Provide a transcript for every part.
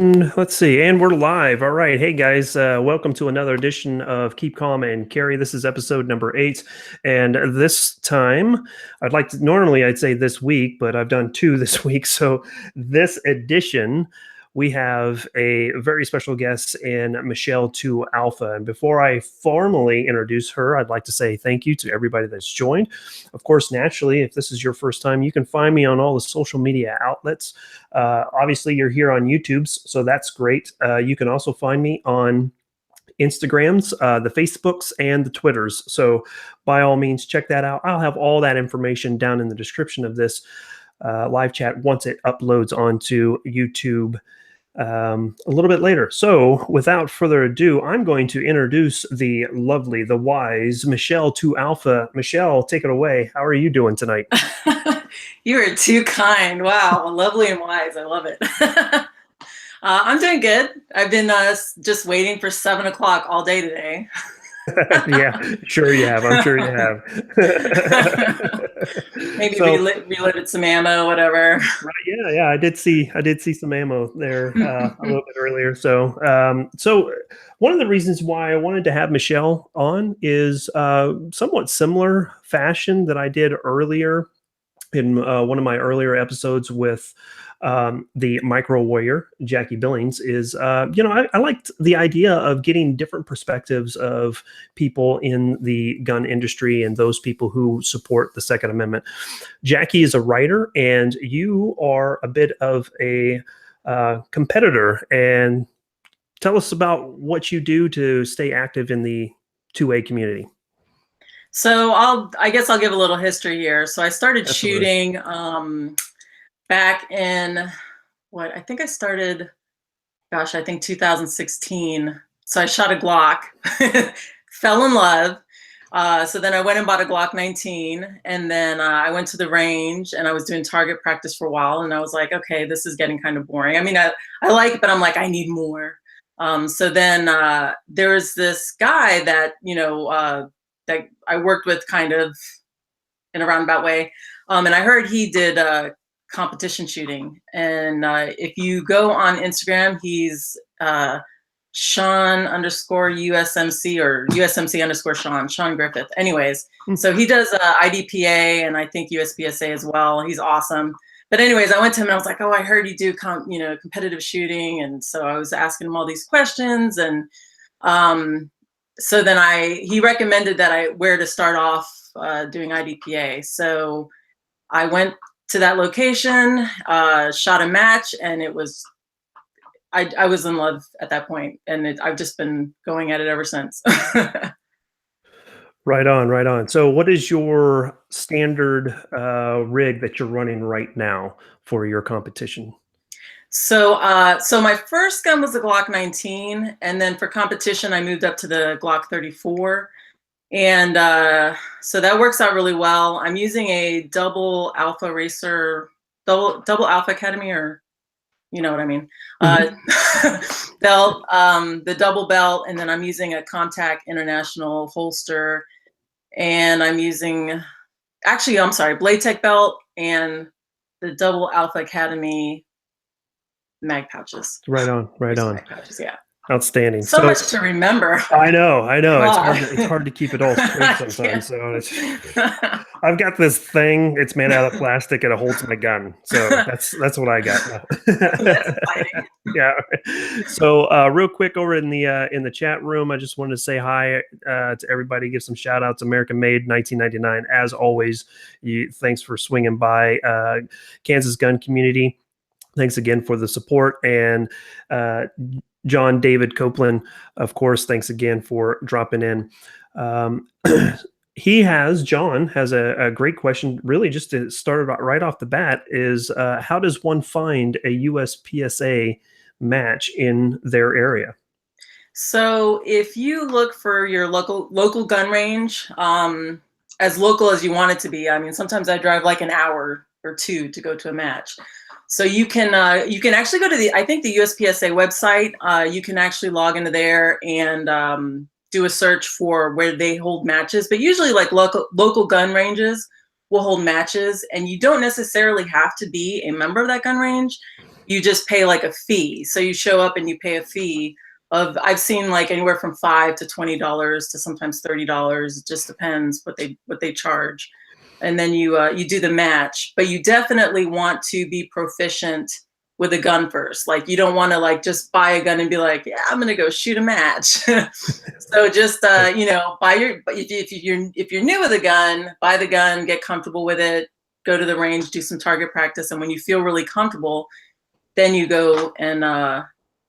Let's see, and we're live. All right, hey guys, welcome to another edition of Keep Calm and Carry. This is episode number 8, and this time, normally I'd say this week, but I've done 2 this week. So this edition, we have a very special guest in Michele 2Alpha. And before I formally introduce her, I'd like to say thank you to everybody that's joined. Of course, naturally, if this is your first time, you can find me on all the social media outlets. Obviously, you're here on YouTube, so that's great. You can also find me on Instagrams, the Facebooks, and the Twitters. So by all means, check that out. I'll have all that information down in the description of this live chat once it uploads onto YouTube a little bit later. So without further ado, I'm going to introduce the lovely, the wise Michele 2Alpha. Michele, take it away. How are you doing tonight? You are too kind. Wow. Lovely and wise. I love it. I'm doing good. I've been just waiting for 7 o'clock all day today. Yeah, sure you have. I'm sure you have. Maybe reloaded some ammo, whatever. Right, yeah. I did see some ammo there a little bit earlier. So one of the reasons why I wanted to have Michele on is somewhat similar fashion that I did earlier in one of my earlier episodes with the micro warrior, Jackie Billings, is, I liked the idea of getting different perspectives of people in the gun industry and those people who support the Second Amendment. Jackie is a writer, and you are a bit of a competitor. And tell us about what you do to stay active in the 2A community. So I guess I'll give a little history here. So I started shooting back in I think 2016. So I shot a Glock, fell in love. So then I went and bought a Glock 19, and then I went to the range and I was doing target practice for a while, and I was like, okay, this is getting kind of boring. I mean, I like it, but I'm like, I need more. So then there was this guy that, that I worked with kind of in a roundabout way. And I heard he did competition shooting. And if you go on Instagram, he's Sean _USMC or USMC _ Sean Griffith. Anyways, so he does IDPA and I think USPSA as well. He's awesome. But anyways, I went to him and I was like, oh, I heard you do competitive shooting. And so I was asking him all these questions. And so then he recommended that where to start off doing IDPA. So I went to that location, shot a match, and it was, I was in love at that point, and I've just been going at it ever since. Right on. So what is your standard rig that you're running right now for your competition? So my first gun was the Glock 19, and then for competition, I moved up to the Glock 34. And so that works out really well. I'm using a 2Alpha racer, 2Alpha Academy, or you know what I mean, belt, the double belt, and then I'm using a Contact International holster, and I'm using, Blade Tech belt and the 2Alpha Academy mag pouches. Right on. Mag pouches, yeah. Outstanding. So much to remember. I know. It's hard to keep it all straight sometimes. So I've got this thing. It's made out of plastic and it holds my gun. So that's what I got. That's exciting. Yeah. So real quick over in the chat room, I just wanted to say hi to everybody. Give some shout outs. American Made 1999. As always, thanks for swinging by. Kansas Gun Community. Thanks again for the support. And John David Copeland, of course, thanks again for dropping in. John has a great question, really just to start right off the bat, is how does one find a USPSA match in their area? So if you look for your local gun range, as local as you want it to be, I mean, sometimes I drive like an hour or 2 to go to a match. So you can actually go to I think the USPSA website. You can actually log into there and do a search for where they hold matches. But usually, like local gun ranges will hold matches, and you don't necessarily have to be a member of that gun range. you just pay like a fee. So you show up and you pay a fee of, I've seen like anywhere from $5 to $20 to sometimes $30. It just depends what they charge. And then you do the match, but you definitely want to be proficient with a gun first. Like you don't want to like just buy a gun and be like, yeah, I'm gonna go shoot a match. So just you know, if you're new with a gun, buy the gun, get comfortable with it, go to the range, do some target practice, and when you feel really comfortable, then you go and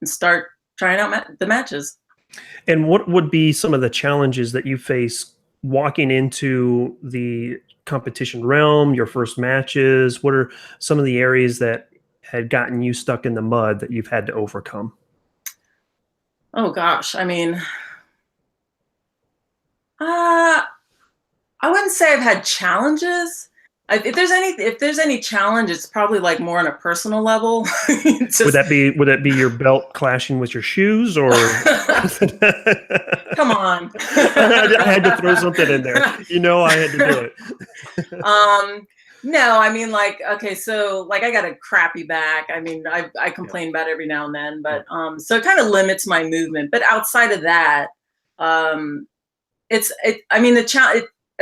start trying out the matches. And what would be some of the challenges that you face walking into the competition realm, your first matches? What are some of the areas that had gotten you stuck in the mud that you've had to overcome? Oh gosh, I mean, I wouldn't say I've had challenges. If there's any challenge, it's probably like more on a personal level. Would Just that be your belt clashing with your shoes, or come on. I had to throw something in there. You know, I had to do it. No, I mean, like, okay, so like I got a crappy back. I mean, I Yeah. complain about it every now and then, but so it kind of limits my movement. But outside of that, um, I mean, a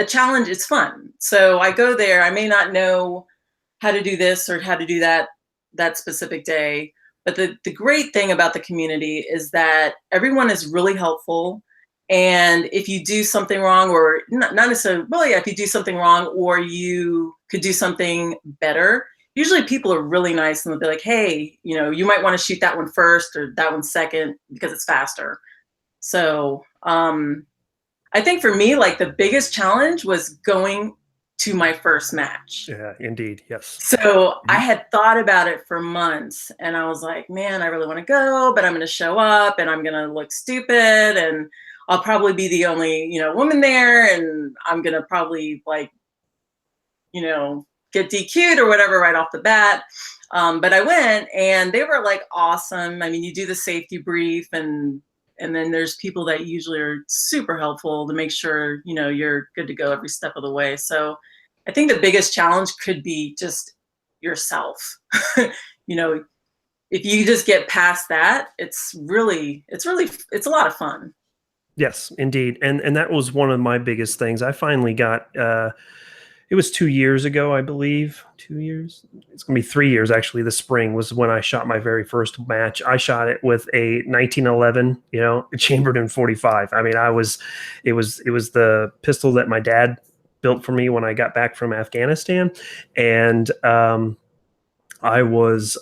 challenge is fun. So I go there. I may not know how to do this or how to do that specific day, but the great thing about the community is that everyone is really helpful. And if you do something wrong, or not necessarily, well, yeah, if you do something wrong or you could do something better, usually people are really nice and they'll be like, hey, you know, you might want to shoot that one first or that one second because it's faster. So I think for me, like the biggest challenge was going to my first match. Yeah, indeed. Yes. So I Mhm. had thought about it for months and I was like, man, I really want to go, but I'm going to show up and I'm going to look stupid and I'll probably be the only, you know, woman there and I'm going to probably like, you know, get DQ'd or whatever right off the bat. But I went and they were like awesome. I mean, you do the safety brief and then there's people that usually are super helpful to make sure, you know, you're good to go every step of the way. So I think the biggest challenge could be just yourself. You know, if you just get past that, it's a lot of fun. Yes, indeed. And that was one of my biggest things. I finally got it was 2 years ago, I believe. 2 years? It's gonna be 3 years actually. This spring was when I shot my very first match. I shot it with a 1911, you know, chambered in 45. I mean, it was the pistol that my dad built for me when I got back from Afghanistan. And I was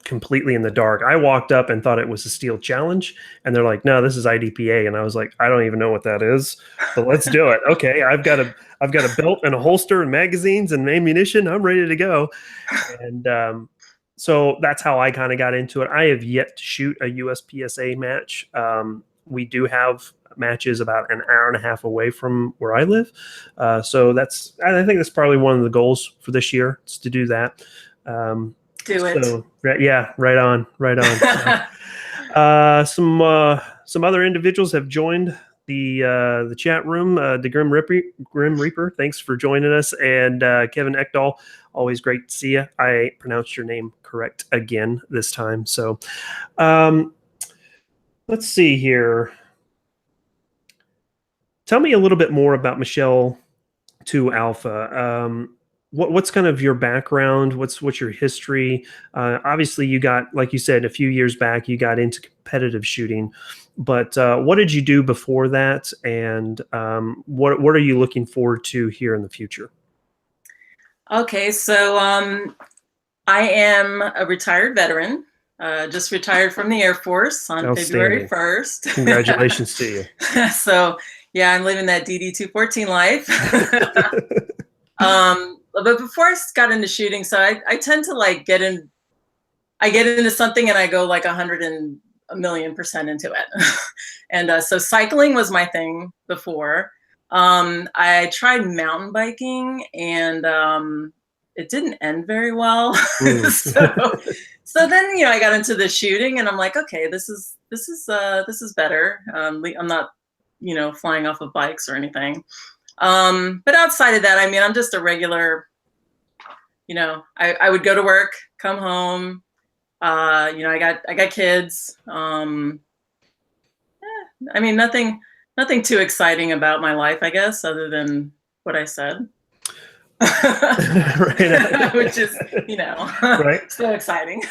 completely in the dark. I walked up and thought it was a steel challenge, and they're like, "No, this is IDPA." And I was like, "I don't even know what that is, but let's do it." Okay, I've got a belt and a holster and magazines and ammunition. I'm ready to go. And so that's how I kind of got into it. I have yet to shoot a USPSA match. We do have matches about an hour and a half away from where I live. So I think that's probably one of the goals for this year, is to do that. Um, Do it. so yeah, right on, right on. So, some other individuals have joined the chat room. The Grim Reaper, thanks for joining us, and Kevin Ekdahl, always great to see you. I pronounced your name correct again this time. So um, let's see here. Tell me a little bit more about Michele 2Alpha. What's kind of your background? What's your history? Obviously, you got, like you said, a few years back, you got into competitive shooting, but what did you do before that? And what are you looking forward to here in the future? Okay, so I am a retired veteran. Just retired from the Air Force on February Outstanding. 1st. Congratulations to you. So yeah, I'm living that DD 214 life. But before I got into shooting, so I tend to like I get into something and I go like 100 and 1,000,000% into it. And so cycling was my thing before. I tried mountain biking and it didn't end very well. Mm. So then, you know, I got into the shooting and I'm like, okay, this is better. I'm not, you know, flying off of bikes or anything. But outside of that, I mean, I'm just a regular, you know, I would go to work, come home, I got kids. I mean, nothing too exciting about my life, I guess, other than what I said. Right. Which is, Right. still exciting.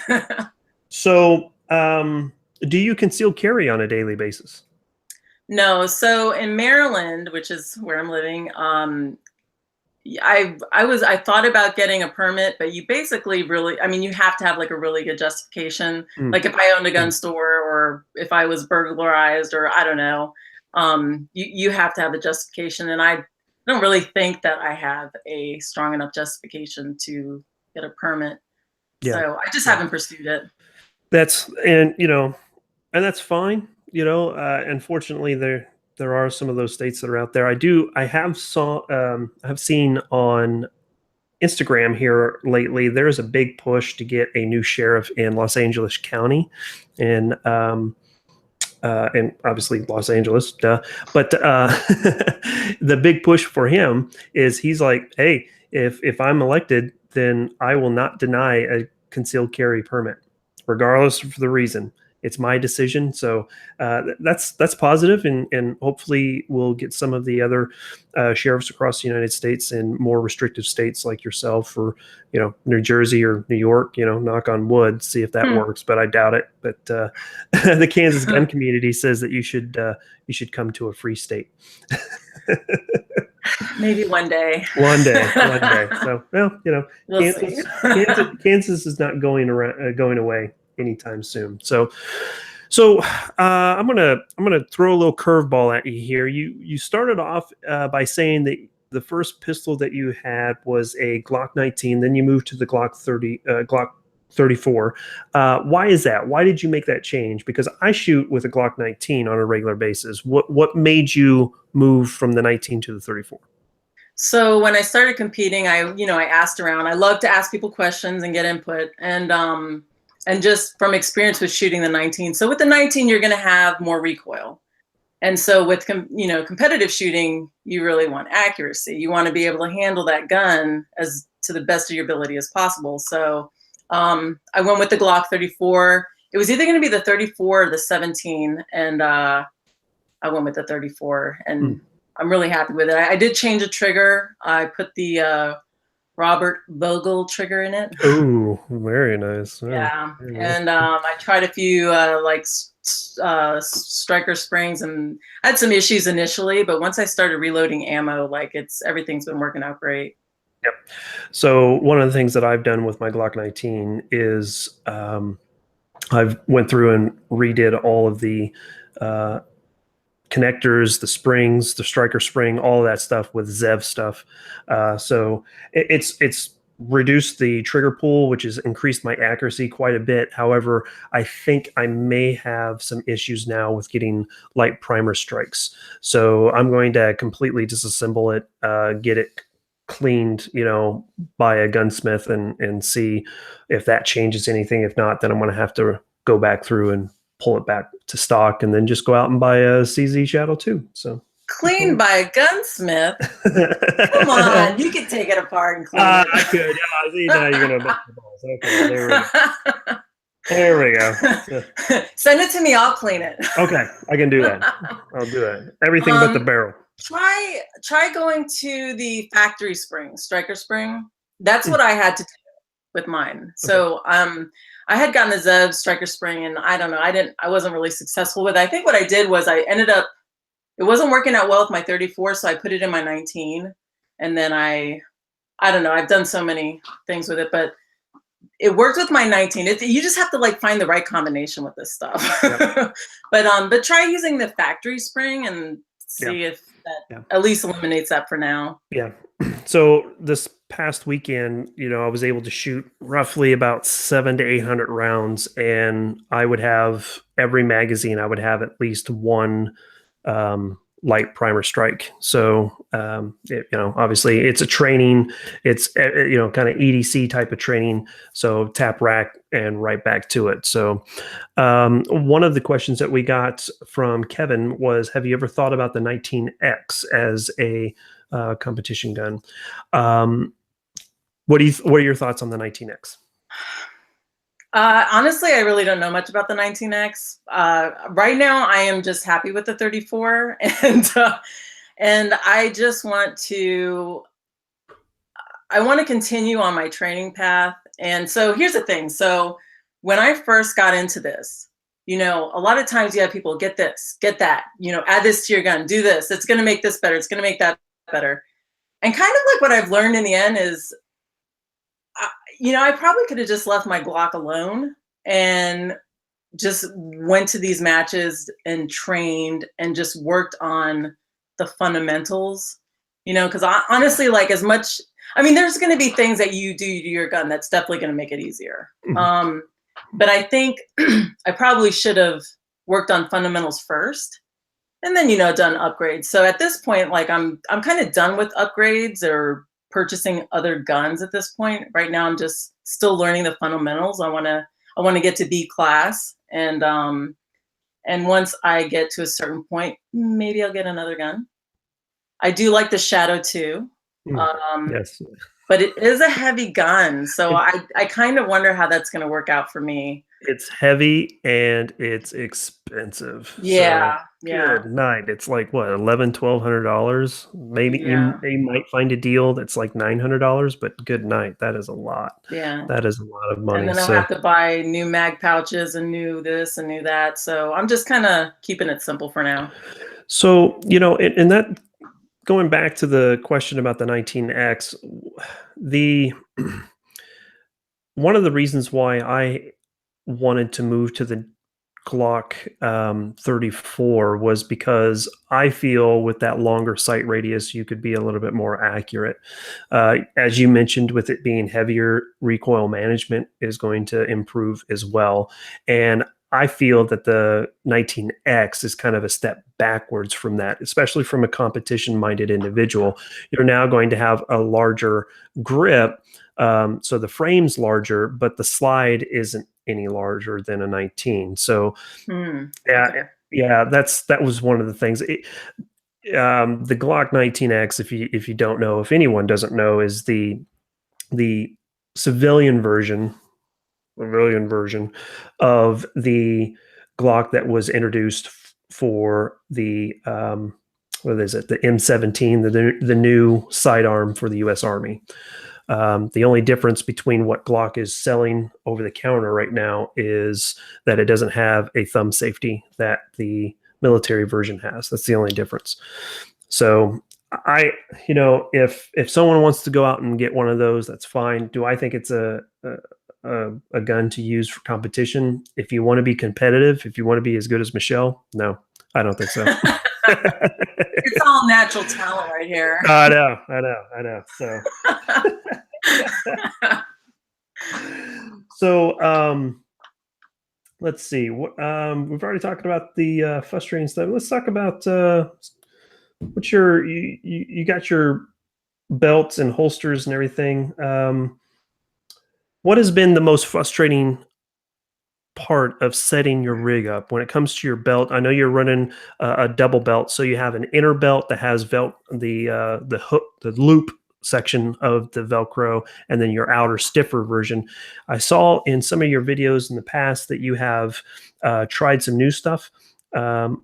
So, do you conceal carry on a daily basis? No, so in Maryland, which is where I'm living, I thought about getting a permit, but you basically really, I mean, you have to have like a really good justification. Mm, Like if I owned a gun mm, store or if I was burglarized or I don't know, you have to have a justification. And I don't really think that I have a strong enough justification to get a permit. yeah. So I just Yeah. haven't pursued it. That's and that's fine. Unfortunately, there are some of those states that are out there. I've seen on Instagram here lately. There's a big push to get a new sheriff in Los Angeles County, and obviously Los Angeles, duh. But the big push for him is he's like, hey, if I'm elected, then I will not deny a concealed carry permit, regardless of the reason. It's my decision. So that's positive, and hopefully we'll get some of the other sheriffs across the United States in more restrictive states like yourself, or New Jersey or New York. Knock on wood, see if that Hmm. works, but I doubt it. But the Kansas gun community says that you should come to a free state. Maybe one day. One day, one day. So, well, We'll see. Kansas is not going away anytime soon. So I'm gonna throw a little curveball at you here. You started off by saying that the first pistol that you had was a Glock 19, then you moved to the Glock 34. Why is that? Why did you make that change? Because I shoot with a Glock 19 on a regular basis. What made you move from the 19 to the 34? So when I started competing, I asked around. I love to ask people questions and get input, and just from experience with shooting the 19. So with the 19, you're going to have more recoil, and so with competitive shooting, you really want accuracy. You want to be able to handle that gun as to the best of your ability as possible. So I went with the Glock 34. It was either going to be the 34 or the 17, and I went with the 34, Hmm. and I'm really happy with it. I did change a trigger. I put the Robert Vogel trigger in it. Oh, very nice. Oh, Yeah, very nice. and I tried a few striker springs, and I had some issues initially, but once I started reloading ammo, like everything's been working out great. Yep. So one of the things that I've done with my Glock 19 is I've went through and redid all of the uh, connectors, the springs, the striker spring, all of that stuff with Zev stuff. So it's reduced the trigger pull, which has increased my accuracy quite a bit. However, I think I may have some issues now with getting light primer strikes. So I'm going to completely disassemble it, get it cleaned, by a gunsmith, and see if that changes anything. If not, then I'm going to have to go back through and pull it back to stock, and then just go out and buy a CZ Shadow 2. So that's Cleaned what by a gunsmith? Come I on, you could take it apart and clean it. I could. See, now you're gonna bust the balls. Okay, there we go. There we go. So, Send it to me. I'll clean it. okay, I can do that. I'll do that. Everything but the barrel. Try going to the factory spring, striker spring. That's what I had to do with mine. So I had gotten the Zev striker spring, and I don't know, I wasn't really successful with it. I think what I did was I ended up, it wasn't working out well with my 34, so I put it in my 19, and then I don't know, I've done so many things with it, but it worked with my 19. You just have to like find the right combination with this stuff. Yep. But try using the factory spring and Yeah. see if that Yeah. at least eliminates that for now. Yeah. So this past weekend, I was able to shoot roughly about 700 to 800 rounds, and I would have every magazine. I would have at least one light primer strike. So, obviously, it's a training. It's kind of EDC type of training. So tap rack and right back to it. So, one of the questions that we got from Kevin was, "Have you ever thought about the 19X as a competition gun?" What are your thoughts on the 19X? Honestly, I really don't know much about the 19X. Right now, I am just happy with the 34, and I just want to. I want to continue on my training path. And so here's the thing. So when I first got into this, a lot of times you have people get this, get that, add this to your gun, do this. It's going to make this better. It's going to make that better. And kind of like what I've learned in the end is, I probably could have just left my Glock alone and just went to these matches and trained and just worked on the fundamentals, because honestly, like as much, I mean, there's going to be things that you do to your gun that's definitely going to make it easier. Mhm. But I think I probably should have worked on fundamentals first and then, done upgrades. So at this point, like I'm kind of done with upgrades or purchasing other guns at this point. Right now, I'm just still learning the fundamentals. I want to get to B class, and once I get to a certain point, maybe I'll get another gun. I do like the Shadow too, Mm. um, Yes. but it is a heavy gun, so It, I kind of wonder how that's going to work out for me. it's heavy and it's expensive. So Yeah, yeah, good night. It's like what, 11, $1,200? Maybe yeah, you might find a deal that's like $900, but good night. That is a lot. yeah. That is a lot of And money. then I'll So have to buy new mag pouches and new this and new that. So I'm just kind of keeping it simple for now. and that going back to the question about the 19X, the one of the reasons why I wanted to move to the Glock 34 was because I feel with that longer sight radius, you could be a little bit more accurate. As you mentioned, with it being heavier, recoil management is going to improve as well. And I feel that the 19X is kind of a step backwards from that, especially from a competition minded individual. You're now going to have a larger grip. So the frame's larger, but the slide isn't any larger than a 19. So Hmm. yeah, Okay. yeah, that was one of the things. The Glock 19X, if you don't know, if anyone doesn't know, is the civilian version, civilian version of the Glock that was introduced for the what is it, the M17, the new sidearm for the U.S. Army. The only difference between what Glock is selling over the counter right now is that it doesn't have a thumb safety that the military version has. That's the only difference. So if someone wants to go out and get one of those, that's fine. Do I think it's a gun to use for competition? If you want to be competitive, if you want to be as good as Michelle, no, I don't think so. It's all natural talent right here. I know. So let's see. We've already talked about the frustrating stuff. Let's talk about what's you got your belts and holsters and everything. What has been the most frustrating part of setting your rig up when it comes to your belt? I know you're running a double belt, so you have an inner belt that has the hook, the loop section of the Velcro, and then your outer stiffer version. I saw in some of your videos in the past that you have tried some new stuff, and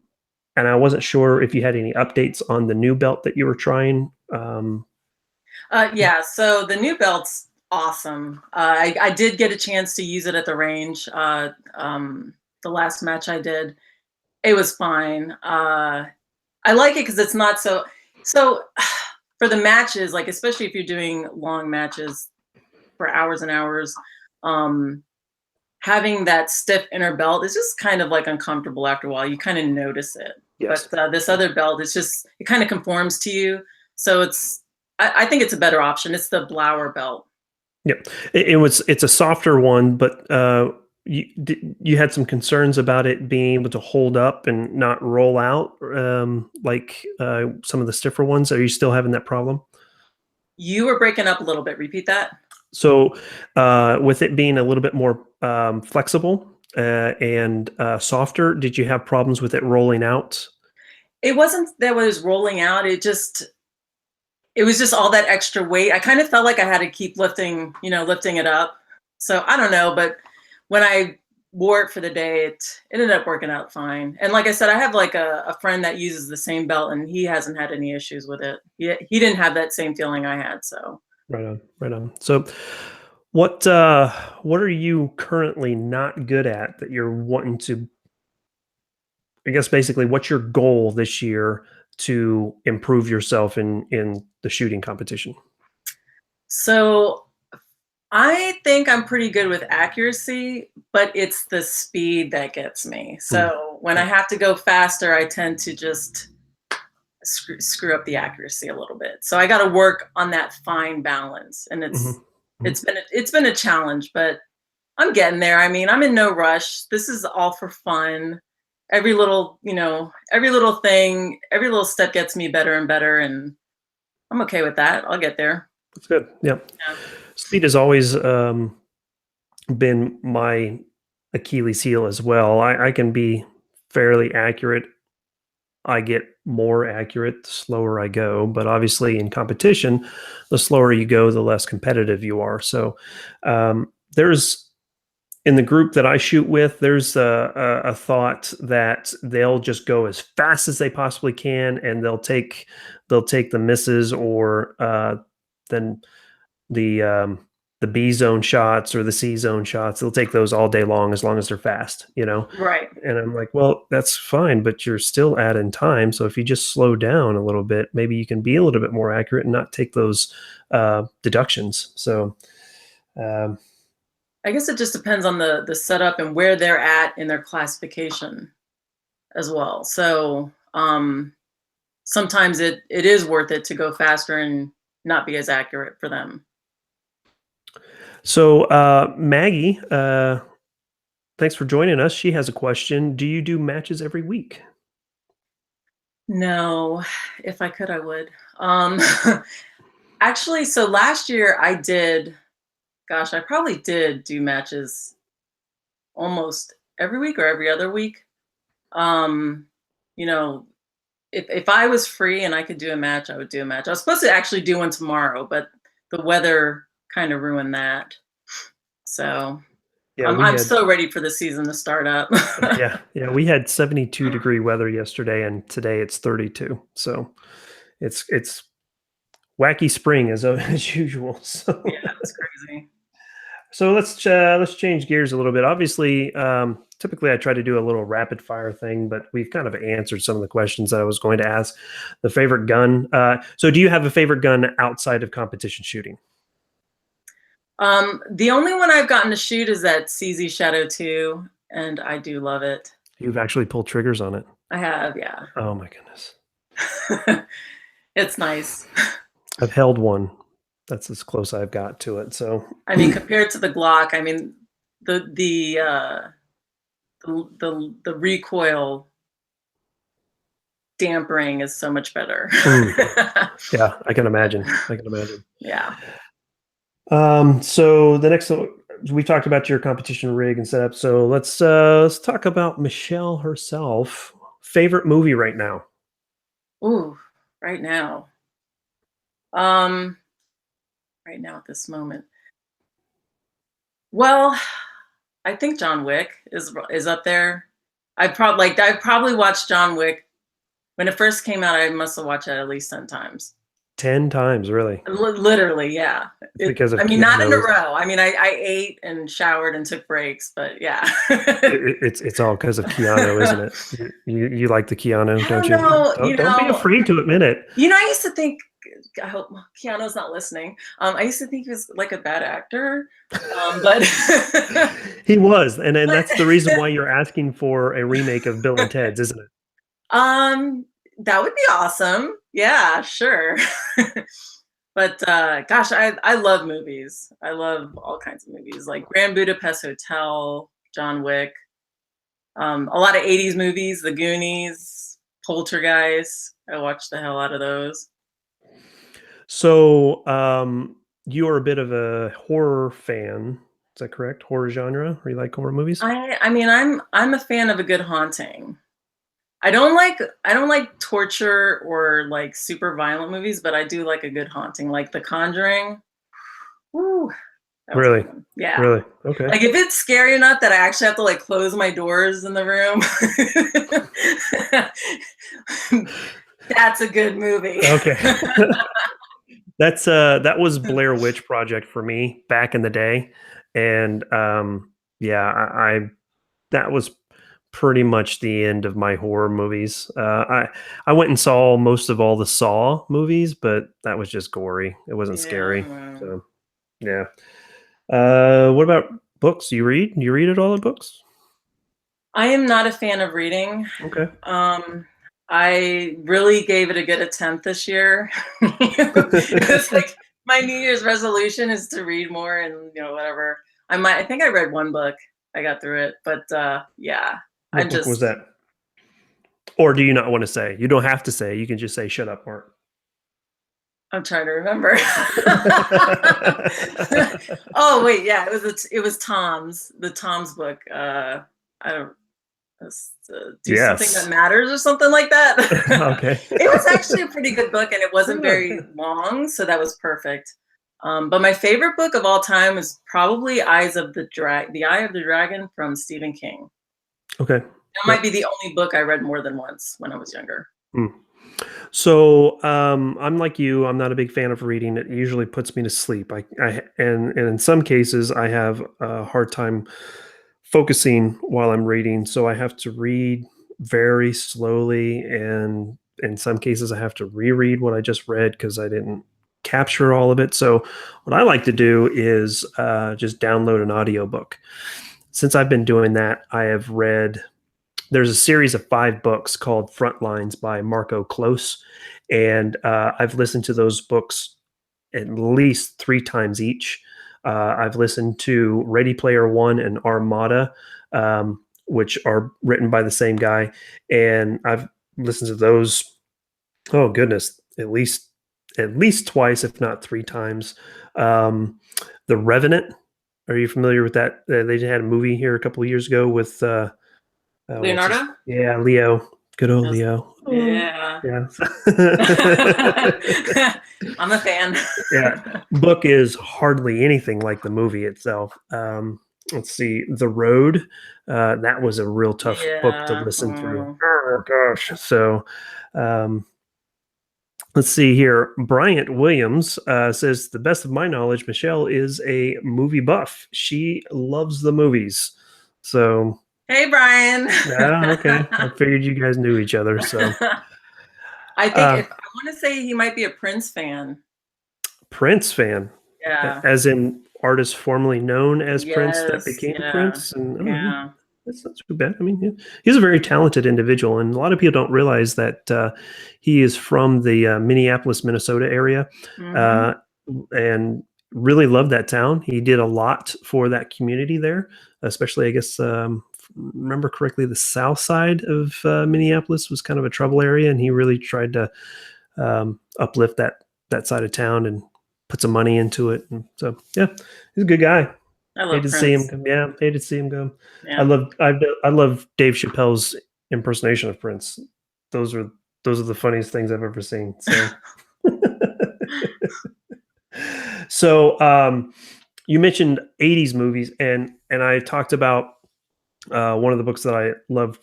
I wasn't sure if you had any updates on the new belt that you were trying. Yeah, so the new belt's awesome. I did get a chance to use it at the range. The last match I did, it was fine. I like it because it's not so for the matches, like especially if you're doing long matches for hours and hours, um, having that stiff inner belt is just kind of like uncomfortable after a while. You kind of notice it. But Yes. this other belt, it kind of conforms to you. So I think it's a better option. It's the Blower belt. Yep. It's a softer one, but you had some concerns about it being able to hold up and not roll out like some of the stiffer ones. Are you still having that problem? You were breaking up a little bit. Repeat that. So with it being a little bit more flexible and softer, did you have problems with it rolling out? It wasn't that it was rolling out. It was just all that extra weight. I kind of felt like I had to keep lifting it up. So I don't know, but when I wore it for the day, it ended up working out fine. And like I said, I have like a friend that uses the same belt, and he hasn't had any issues with it. He didn't have that same feeling I had. So Right on, right on. So, what are you currently not good at that you're wanting to? I guess basically, what's your goal this year to improve yourself in the shooting competition? so I think I'm pretty good with accuracy, but it's the speed that gets me. Mm, So when I yeah. have to go faster, I tend to just screw up the accuracy a little bit. So I got to work on that fine balance, and Mhm, mhm. it's been a challenge, but I'm getting there. I mean, I'm in no rush. This is all for fun. Every little, every little thing, every little step gets me better and better, and I'm okay with that. I'll get there. That's good. Yeah. Yeah. Speed has always been my Achilles heel as well. I can be fairly accurate. I get more accurate the slower I go, but obviously in competition, the slower you go, the less competitive you are. So there's in the group that I shoot with, there's a thought that they'll just go as fast as they possibly can, and they'll take the misses or then the B zone shots or the C zone shots. They'll take those all day long as they're fast, you know. Right. And I'm like, well, that's fine, but you're still adding time. So if you just slow down a little bit, maybe you can be a little bit more accurate and not take those deductions. So um, I guess it just depends on the setup and where they're at in their classification as well. So sometimes it is worth it to go faster and not be as accurate for them. Maggie, thanks for joining us. She has a question. Do you do matches every week? No, if I could, I would. Um, actually, so last year I did. Gosh, I probably did do matches almost every week or every other week. Um, you know, if I was free and I could do a match, I would do a match. I was supposed to actually do one tomorrow, but the weather kind of ruined that. So Yeah, we I'm had so ready for the season to start up. yeah, we had 72-degree weather yesterday, and today it's 32. So it's wacky spring as as usual. Yeah, it's crazy. So let's change gears a little bit. Obviously, typically I try to do a little rapid fire thing, but we've kind of answered some of the questions that I was going to ask. The favorite gun. So do you have a favorite gun outside of competition shooting? The only one I've gotten to shoot is that CZ Shadow 2, and I do love it. You've actually pulled triggers on it. I have, yeah. Oh my goodness. It's nice. I've held one. That's as close I've got to it. So I mean, compared to the Glock, I mean, the recoil dampering is so much better. mm, yeah, I can imagine. I can imagine. Yeah. So the next we talked about your competition rig and setup. So let's talk about Michelle herself. Favorite movie right now? Ooh, right now. Um, right now at this moment. Well, I think John Wick is up there. I probably watched John Wick when it first came out. I must have watched it at least 10 times. 10 times, really? Literally, yeah. It's because of I mean, not in a Keanu. row. I mean, I ate and showered and took breaks, but yeah. It's all because of Keanu, isn't it? You like the Keanu, I don't don't you? know. Don't be afraid to admit it. I used to think. I hope Keanu's not listening. I used to think he was like a bad actor, but He was, and but that's the reason why you're asking for a remake of Bill and Ted's, isn't it? that would be awesome. Yeah, sure. But gosh, I love movies. I love all kinds of movies, like Grand Budapest Hotel, John Wick, a lot of '80s movies, The Goonies, Poltergeist. I watched the hell out of those. So, you're a bit of a horror fan. Is that correct? Horror genre? Or you like horror movies? I mean, I'm a fan of a good haunting. I don't like torture or like super violent movies, but I do like a good haunting, like The Conjuring. Woo. That was a Really? good one. Yeah. Really? Okay. Like if it's scary enough that I actually have to like close my doors in the room, that's a good movie. Okay. That was Blair Witch Project for me back in the day. And yeah, that was pretty much the end of my horror movies. I went and saw most of all the Saw movies, but that was just gory. It wasn't scary. Yeah. So yeah. What about books? You read? You read at all the books? I am not a fan of reading. Okay. I really gave it a good attempt this year. It was like my New Year's resolution is to read more and whatever. I think I read one book. I got through it, but yeah, What I'm book was just that? Or do you not want to say? You don't have to say. You can just say, "Shut up, Mark." I'm trying to remember. Oh wait, yeah, it was the Tom's book. I don't do something that Yes. matters or something like that. Okay. It was actually a pretty good book and it wasn't very long, so that was perfect. But my favorite book of all time is probably The Eye of the Dragon from Stephen King. Okay. That might Yep. be the only book I read more than once when I was younger. Mm. So I'm like you. I'm not a big fan of reading. It usually puts me to sleep. And in some cases, I have a hard time focusing while I'm reading. So I have to read very slowly, and in some cases, I have to reread what I just read because I didn't capture all of it. So what I like to do is just download an audiobook. Since I've been doing that, I have read there's a series of 5 books called Frontlines by Marco Close, and I've listened to those books at least 3 times each. I've listened to Ready Player One and Armada, which are written by the same guy, and I've listened to those. Oh goodness, at least twice, if not 3 times. The Revenant. Are you familiar with that? They had a movie here a couple of years ago with what's his? Leonardo? Yeah, Leo. Good old Yes. Leo. Oh, Yeah. yeah. I'm a fan. Yeah. Book is hardly anything like the movie itself. Let's see. The Road. That was a real tough book to Yeah. listen through. Oh gosh. So let's see here. Bryant Williams says, the best of my knowledge, Michelle is a movie buff. She loves the movies. So Hey, Brian. yeah, okay. I figured you guys knew each other. So I think uh, if I want to say he might be a Prince fan. Prince fan, Yeah. as in artist formerly known as Prince that Yes. became Yeah. Prince. And oh yeah, Yeah. that's not too bad. I mean, yeah, he's a very talented individual, and a lot of people don't realize that he is from the Minneapolis, Minnesota area, Hmm. uh, and really loved that town. He did a lot for that community there, especially, I guess, remember correctly, the south side of Minneapolis was kind of a trouble area, and he really tried to uplift that side of town and put some money into it. And so, yeah, he's a good guy. I Hated love to see him Prince. go. Yeah, hated to see him go. Yeah. I love Dave Chappelle's impersonation of Prince. Those are those are the funniest things I've ever seen. So, so you mentioned '80s movies, and I talked about one of the books that I love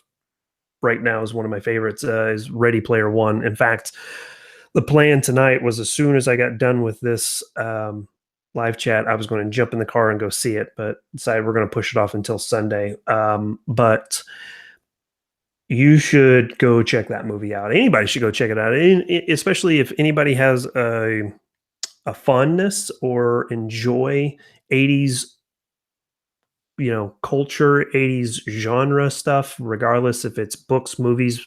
right now is one of my favorites. Is Ready Player One. In fact, the plan tonight was as soon as I got done with this live chat, I was going to jump in the car and go see it, but decided we're going to push it off until Sunday. But you should go check that movie out. Anybody should go check it out, especially if anybody has a fondness or enjoy 80s culture, 80s genre stuff, regardless if it's books, movies,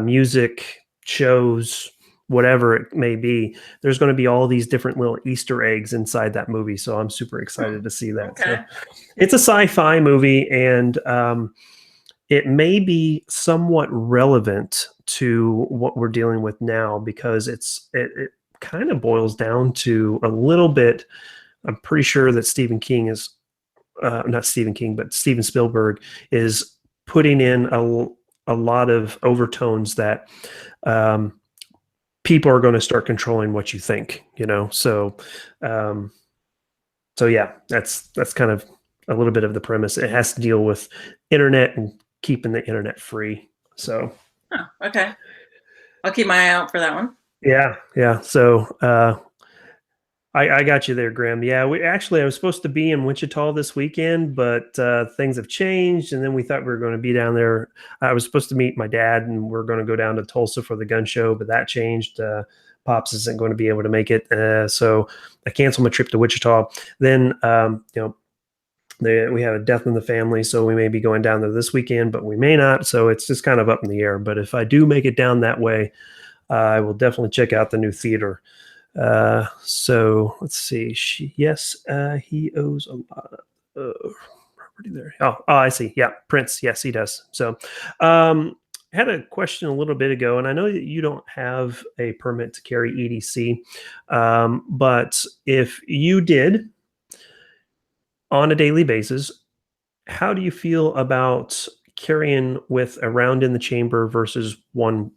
music, shows, whatever it may be. There's going to be all these different little Easter eggs inside that movie. So I'm super excited to see that. So Okay. it's a sci-fi movie, and it may be somewhat relevant to what we're dealing with now because it kind of boils down to a little bit. I'm pretty sure that Stephen King is not Stephen King, but Steven Spielberg is putting in a lot of overtones that people are going to start controlling what you think. So So yeah, that's kind of a little bit of the premise. It has to deal with internet and keeping the internet free. So Oh, okay. I'll keep my eye out for that one. yeah. So I got you there, Graham. Yeah, I was supposed to be in Wichita this weekend, but things have changed, and then we thought we were going to be down there. I was supposed to meet my dad, and we're going to go down to Tulsa for the gun show, but that changed. Pops isn't going to be able to make it, so I canceled my trip to Wichita. Then, we have a death in the family, so we may be going down there this weekend, but we may not. So it's just kind of up in the air. But if I do make it down that way, I will definitely check out the new theater. So let's see. He owes a lot of property there. I see. Yeah, Prince. Yes, he does. So, I had a question a little bit ago, and I know that you don't have a permit to carry EDC, but if you did on a daily basis, how do you feel about carrying with a round in the chamber versus one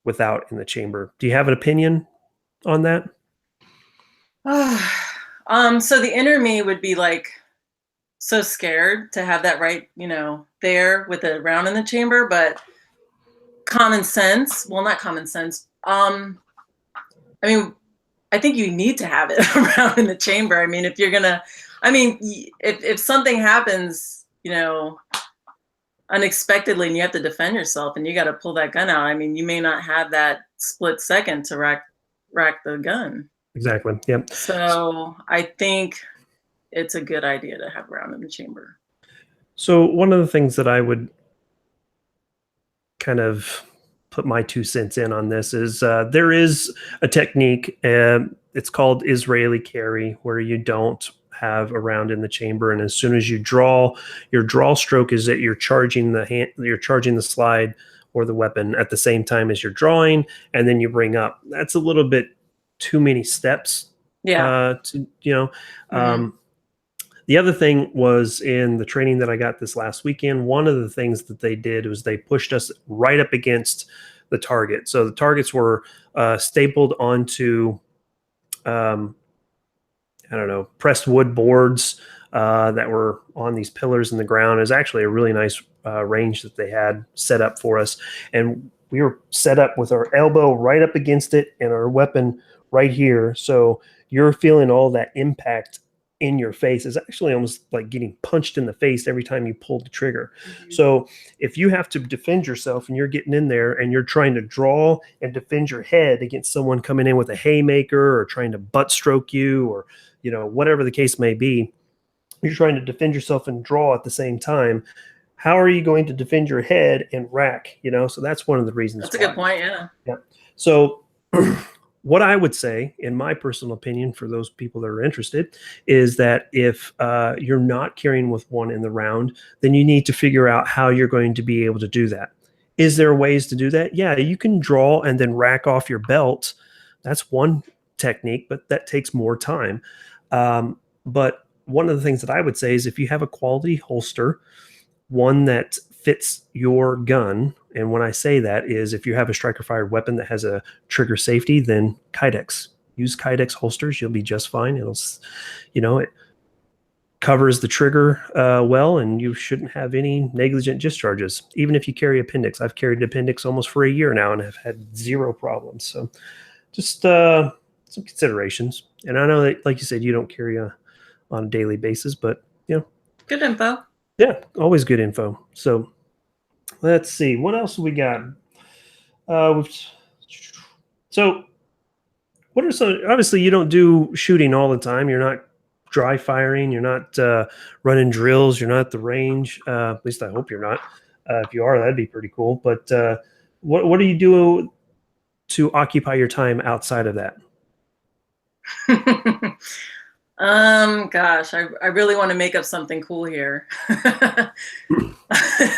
without in the chamber? Do you have an opinion on that? So the inner me would be like so scared to have that right, there with a round in the chamber, but common sense, well, not common sense. I mean, I think you need to have it around in the chamber. I mean, if you're gonna, if something happens, unexpectedly, and you have to defend yourself, and you got to pull that gun out. I mean, you may not have that split second to rack the gun. Exactly. Yep. So I think it's a good idea to have a round in the chamber. So one of the things that I would kind of put my 2 cents in on this is there is a technique. It's called Israeli carry, where you don't have a round in the chamber, and as soon as you draw, your draw stroke is that you're charging the slide or the weapon at the same time as you're drawing, and then you bring up. That's a little bit too many steps. Yeah. Mm-hmm. The other thing was in the training that I got this last weekend, one of the things that they did was they pushed us right up against the target. So the targets were stapled onto, I don't know, pressed wood boards that were on these pillars in the ground. It was actually a really nice range that they had set up for us. And we were set up with our elbow right up against it and our weapon right here. So you're feeling all that impact in your face. Is actually almost like getting punched in the face every time you pull the trigger. Mm-hmm. So if you have to defend yourself and you're getting in there and you're trying to draw and defend your head against someone coming in with a haymaker or trying to butt stroke you or whatever the case may be, you're trying to defend yourself and draw at the same time. How are you going to defend your head and rack? So that's one of the reasons. That's a good point. Yeah. So what I would say, in my personal opinion, for those people that are interested, is that if you're not carrying with one in the round, then you need to figure out how you're going to be able to do that. Is there ways to do that? Yeah, you can draw and then rack off your belt. That's one technique, but that takes more time. But one of the things that I would say is if you have a quality holster, one that fits your gun, and when I say that is if you have a striker fired weapon that has a trigger safety, then Kydex. Use Kydex holsters, you'll be just fine. It covers the trigger well, and you shouldn't have any negligent discharges. Even if you carry appendix, I've carried appendix almost for a year now and have had zero problems. So just some considerations. And I know that, like you said, you don't carry on a daily basis, but good info. Yeah, always good info. So let's see, what else we got? So what are some? Obviously, you don't do shooting all the time. You're not dry firing. You're not running drills. You're not at the range. At least I hope you're not. If you are, that'd be pretty cool. But what do you do to occupy your time outside of that? Gosh, I really want to make up something cool here.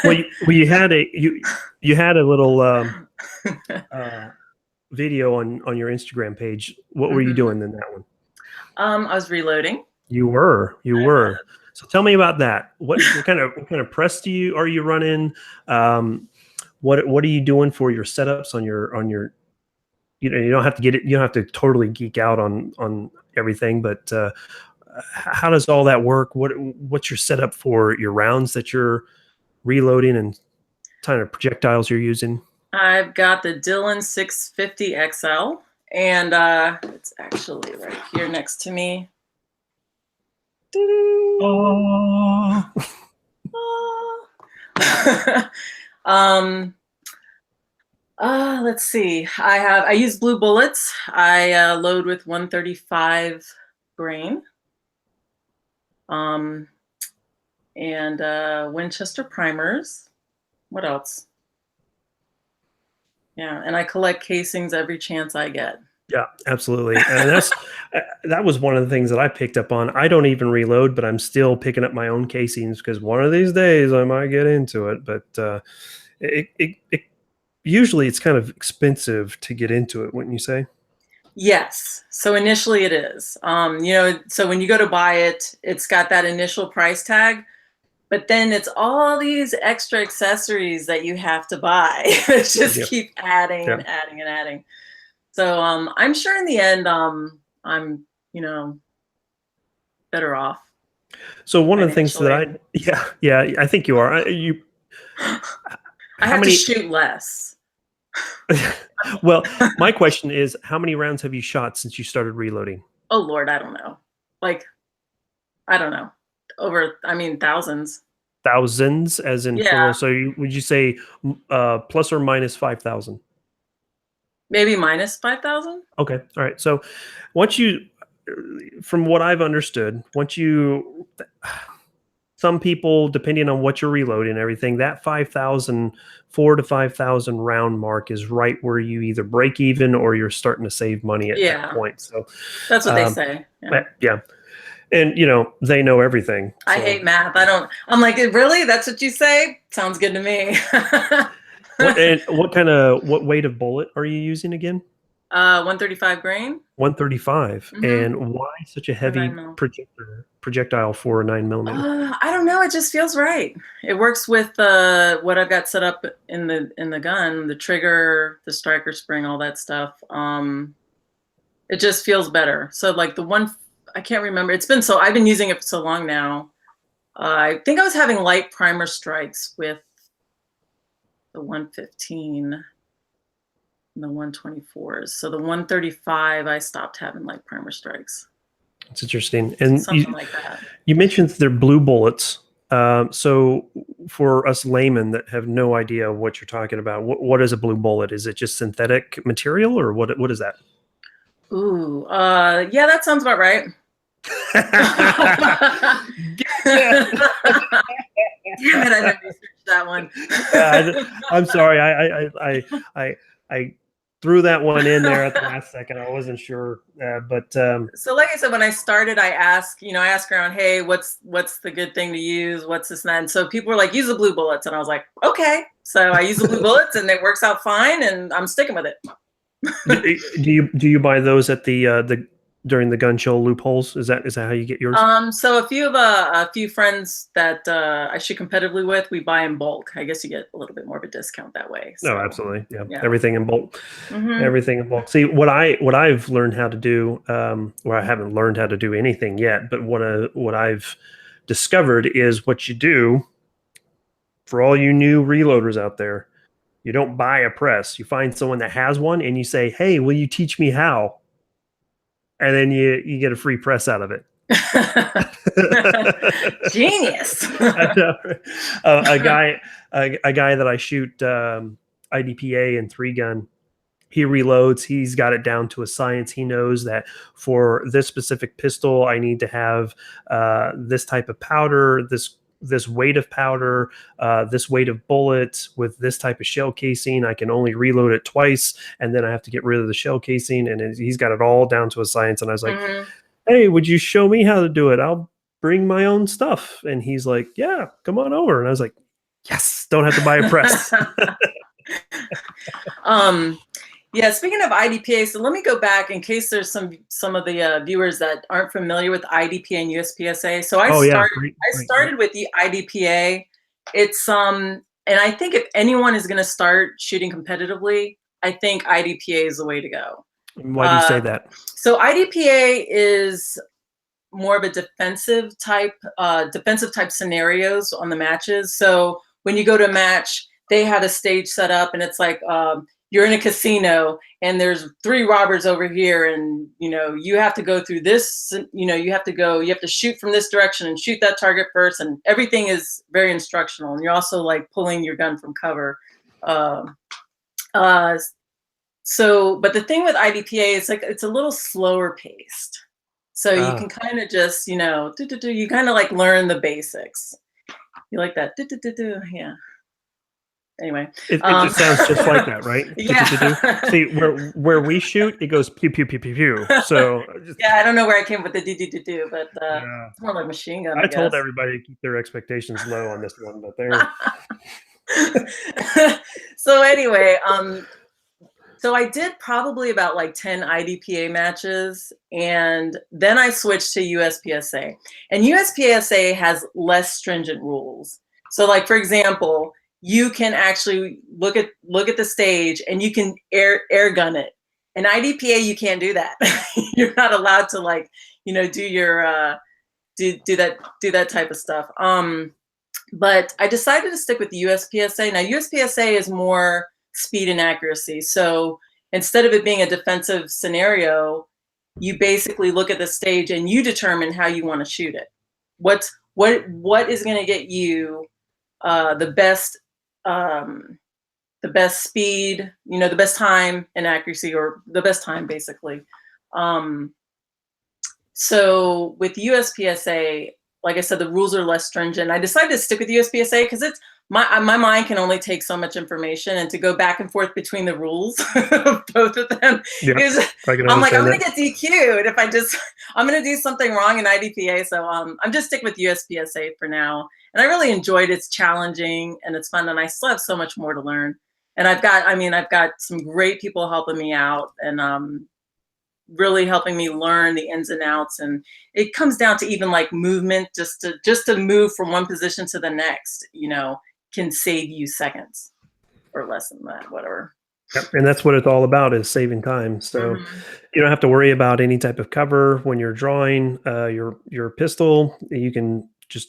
well, you had a little video on your Instagram page. What were you doing in that one? I was reloading. You were. So tell me about that. What kind of press are you running? What are you doing for your setups on your? You don't have to get it. You don't have to totally geek out on everything, but how does all that work? What's your setup for your rounds that you're reloading and kind of projectiles you're using? I've got the Dillon 650 XL, and it's actually right here next to me. Oh. um, let's see. I use blue bullets. I load with 135 grain. And Winchester primers. What else? Yeah, and I collect casings every chance I get. Yeah, absolutely. And that was one of the things that I picked up on. I don't even reload, but I'm still picking up my own casings because one of these days I might get into it. But it usually it's kind of expensive to get into it, wouldn't you say? Yes. So initially it is. So when you go to buy it, it's got that initial price tag, but then it's all these extra accessories that you have to buy. It just Yeah. keep adding Yeah. and adding and adding. So I'm sure in the end, I'm better off So one of the things that financially. yeah, I think you are. I How have to many? shoot less. Well, my question is, how many rounds have you shot since you started reloading? Oh Lord, I don't know. Like, I don't know. Thousands. Thousands, as in plural. Yeah, So would you say plus or minus 5,000? maybe minus 5,000. Okay, all right. So once you, from what I've understood, once you, some people, depending on what you're reloading and everything, that 5,000, 4 to 5,000 round mark is right where you either break even or you're starting to save money at that Yeah, point. So, that's what they um, say. Yeah. yeah. And, they know everything. I So, hate math. I'm like, really? That's what you say? Sounds good to me. what weight of bullet are you using again? 135 grain. 135. Mm-hmm. And why such a For 9 heavy mil. projectile for a 9 millimeter? I don't know. It just feels right. It works with what I've got set up in the gun, the trigger, the striker spring, all that stuff. It just feels better. So like the one, I can't remember. I've been using it for so long now. I think I was having light primer strikes with the 115 and the 124s. So the 135, I stopped having light primer strikes. It's interesting. And Something like that. you mentioned they're blue bullets. So for us laymen that have no idea what you're talking about, what is a blue bullet? Is it just synthetic material or what is that? Ooh, yeah, that sounds about right. Yeah. Damn it, I didn't research that one. I'm sorry. I threw that one in there at the last second. I wasn't sure, but So like I said, when I started, I asked around, hey, what's the good thing to use? What's this and that? And so people were like, use the blue bullets. And I was like, okay. So I use the blue bullets and it works out fine and I'm sticking with it. do you buy those at the during the gun show loopholes? Is that how you get yours? So a few friends that I shoot competitively with, we buy in bulk. I guess you get a little bit more of a discount that way. No, So, absolutely. Yeah. yeah. Everything in bulk. Mm-hmm. Everything in bulk. See, what I've learned how to do, or I haven't learned how to do anything yet, but what I've discovered is what you do for all you new reloaders out there. You don't buy a press. You find someone that has one and you say, "Hey, will you teach me how?" And then you get a free press out of it. Genius. a guy that I shoot IDPA and 3-gun, he reloads. He's got it down to a science. He knows that for this specific pistol, I need to have this type of powder, this weight of powder, this weight of bullet with this type of shell casing. I can only reload it twice, and then I have to get rid of the shell casing. And he's got it all down to a science. And I was like, Mm-hmm. "Hey, would you show me how to do it? I'll bring my own stuff." And he's like, "Yeah, come on over." And I was like, "Yes, don't have to buy a press." Yeah, speaking of IDPA, so let me go back in case there's some of the viewers that aren't familiar with IDPA and USPSA. So I started with the IDPA. It's and I think if anyone is going to start shooting competitively, I think IDPA is the way to go. Why do you say that? So IDPA is more of a defensive type scenarios on the matches. So when you go to a match, they have a stage set up, and it's like you're in a casino, and there's 3 robbers over here, and you have to go through this. You have to shoot from this direction and shoot that target first, and everything is very instructional. And you're also like pulling your gun from cover. But the thing with IDPA is like it's a little slower paced. So you can kind of just, you kind of like learn the basics. You like that? Yeah. Anyway, it just sounds just like that, right? Yeah. See, where we shoot, it goes pew pew pew pew pew. So yeah, I don't know where I came with the do, but it's more like machine gun. I told everybody to keep their expectations low on this one, but they're. So anyway, so I did probably about like 10 IDPA matches, and then I switched to USPSA. And USPSA has less stringent rules. So like, for example, you can actually look at the stage and you can air gun it. In IDPA, you can't do that. You're not allowed to like, do your do that type of stuff. But I decided to stick with the USPSA. Now USPSA is more speed and accuracy. So instead of it being a defensive scenario, you basically look at the stage and you determine how you want to shoot it. What is going to get you the best speed, the best time and accuracy, or the best time basically. So with USPSA, like I said, the rules are less stringent. I decided to stick with USPSA because it's my mind can only take so much information, and to go back and forth between the rules of both of them I'm like, I'm going to get DQ'd if I'm going to do something wrong in IDPA. So I'm just sticking with USPSA for now. And I really enjoyed it. It's challenging and it's fun, and I still have so much more to learn. And I've got some great people helping me out, and really helping me learn the ins and outs. And it comes down to even like movement, just to move from one position to the next, can save you seconds or less than that, whatever. Yep. And that's what it's all about, is saving time. So you don't have to worry about any type of cover when you're drawing your pistol. You can just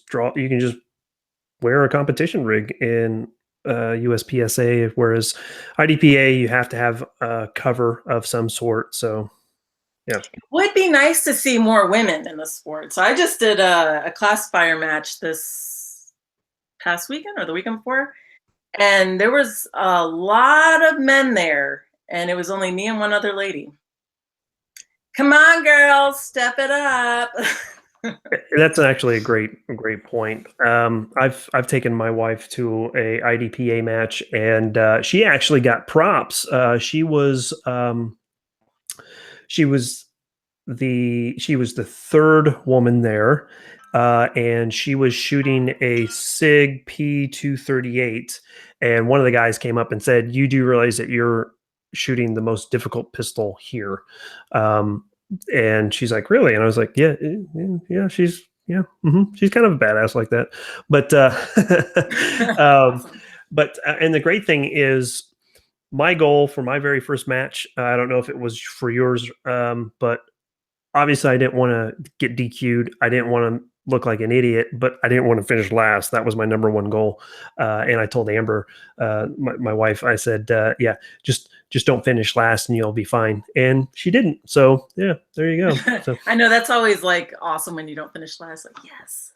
wear a competition rig in USPSA, whereas IDPA, you have to have a cover of some sort. So yeah. It would be nice to see more women in the sport. So I just did a classifier match this past weekend or the weekend before, and there was a lot of men there, and it was only me and one other lady. Come on, girls, step it up. That's actually a great point. I've taken my wife to a IDPA match, and she actually got props. She was the third woman there, and she was shooting a SIG P238, and one of the guys came up and said, "You do realize that you're shooting the most difficult pistol here?" And she's like, "Really?" And I was like, "Yeah, she's kind of a badass like that." But and the great thing is, my goal for my very first match, I don't know if it was for yours, but obviously I didn't want to get DQ'd. I didn't want to look like an idiot, but I didn't want to finish last. That was my number one goal. And I told Amber, my wife, I said, yeah, just don't finish last and you'll be fine. And she didn't. So yeah, there you go. So, I know that's always like awesome when you don't finish last. Like, yes.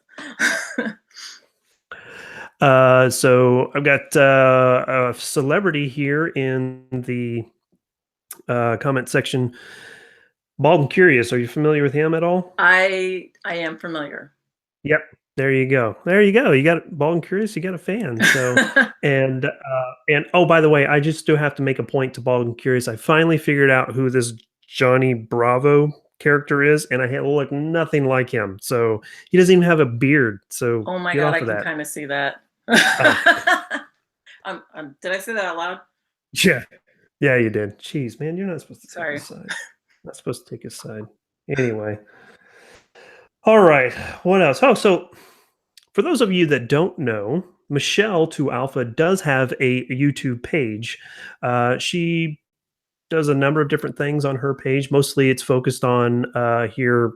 So I've got a celebrity here in the comment section. Bald and Curious. Are you familiar with him at all? I am familiar. Yep. There you go. You got Bald and Curious. You got a fan. So and oh, by the way, I just do have to make a point to Bald and Curious. I finally figured out who this Johnny Bravo character is, and I look nothing like him. So he doesn't even have a beard. So oh my god, I can kind of see that. Did I say that out loud? Yeah, you did. Jeez, man, you're not supposed to Sorry. take a side. Not supposed to take a side. Anyway. All right. What else? Oh, so for those of you that don't know, Michele 2Alpha does have a YouTube page. She does a number of different things on her page. Mostly it's focused on here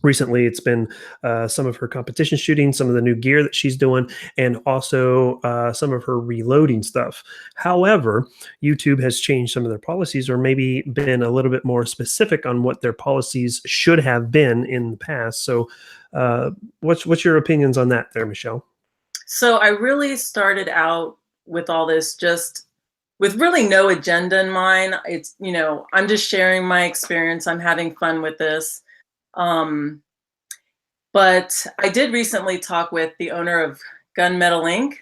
recently it's been some of her competition shooting, some of the new gear that she's doing, and also some of her reloading stuff. However, YouTube has changed some of their policies, or maybe been a little bit more specific on what their policies should have been in the past. So what's your opinions on that there, Michele? So I really started out with all this just with really no agenda in mind. It's, I'm just sharing my experience. I'm having fun with this. Um, but I did recently talk with the owner of Gunmetal Inc.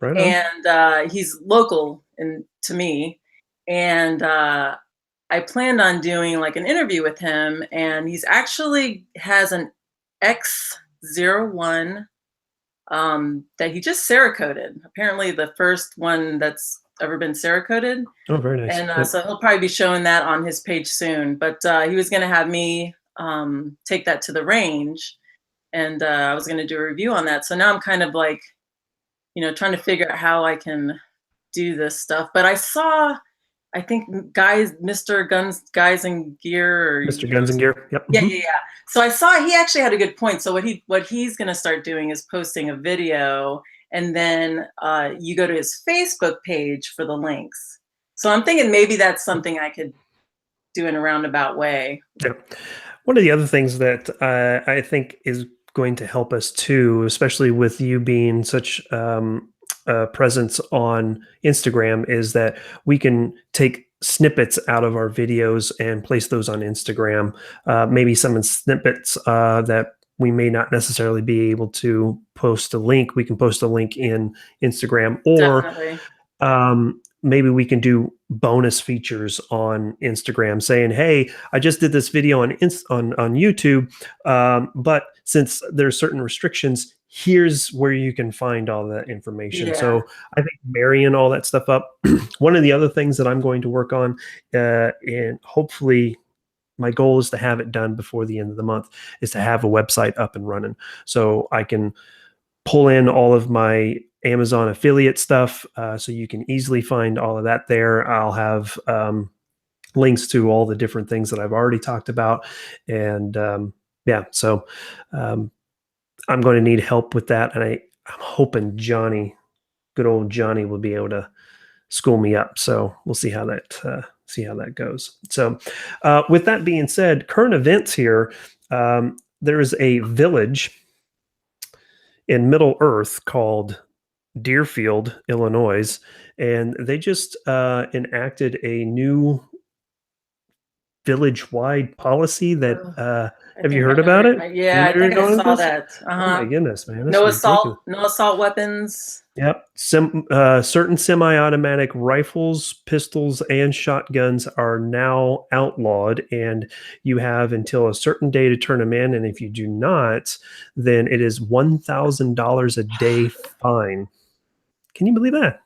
Right on. And he's local to me. And I planned on doing like an interview with him. And he's actually has an X01 that he just Cerakoted. Apparently, the first one that's ever been Cerakoted. Oh, very nice. And Yep. so he'll probably be showing that on his page soon. But he was going to have me take that to the range, and I was going to do a review on that. So now I'm kind of like, trying to figure out how I can do this stuff. But I think Mr. Guys and Gear, or Mr. Guns and Gear. Yep. yeah, yeah, yeah. So I saw he actually had a good point. So what he's going to start doing is posting a video, and then you go to his Facebook page for the links. So I'm thinking maybe that's something I could do in a roundabout way. Yeah. One of the other things that I think is going to help us too, especially with you being such a presence on Instagram, is that we can take snippets out of our videos and place those on Instagram. Maybe some snippets that we may not necessarily be able to post a link. We can post a link in Instagram, or Definitely. maybe we can do bonus features on Instagram saying, "Hey, I just did this video on YouTube, but since there's certain restrictions, here's where you can find all that information." Yeah. So I think marrying all that stuff up. One of the other things that I'm going to work on, and hopefully my goal is to have it done before the end of the month, is to have a website up and running so I can pull in all of my Amazon affiliate stuff, so you can easily find all of that there. I'll have links to all the different things that I've already talked about. And yeah, so I'm going to need help with that. And I'm hoping Johnny, good old Johnny, will be able to school me up. So we'll see how that goes. So with that being said, current events here, there is a village in Middle Earth called Deerfield, Illinois, and they just enacted a new village-wide policy that Oh, I have you think I heard know about it? You yeah, know I where you're think I going with saw this? that. Oh my Uh-huh. goodness, man, this is No ridiculous. assault weapons. Yep. Certain semi-automatic rifles, pistols, and shotguns are now outlawed, and you have until a certain day to turn them in. And if you do not, then it is $1,000 a day fine. Can you believe that?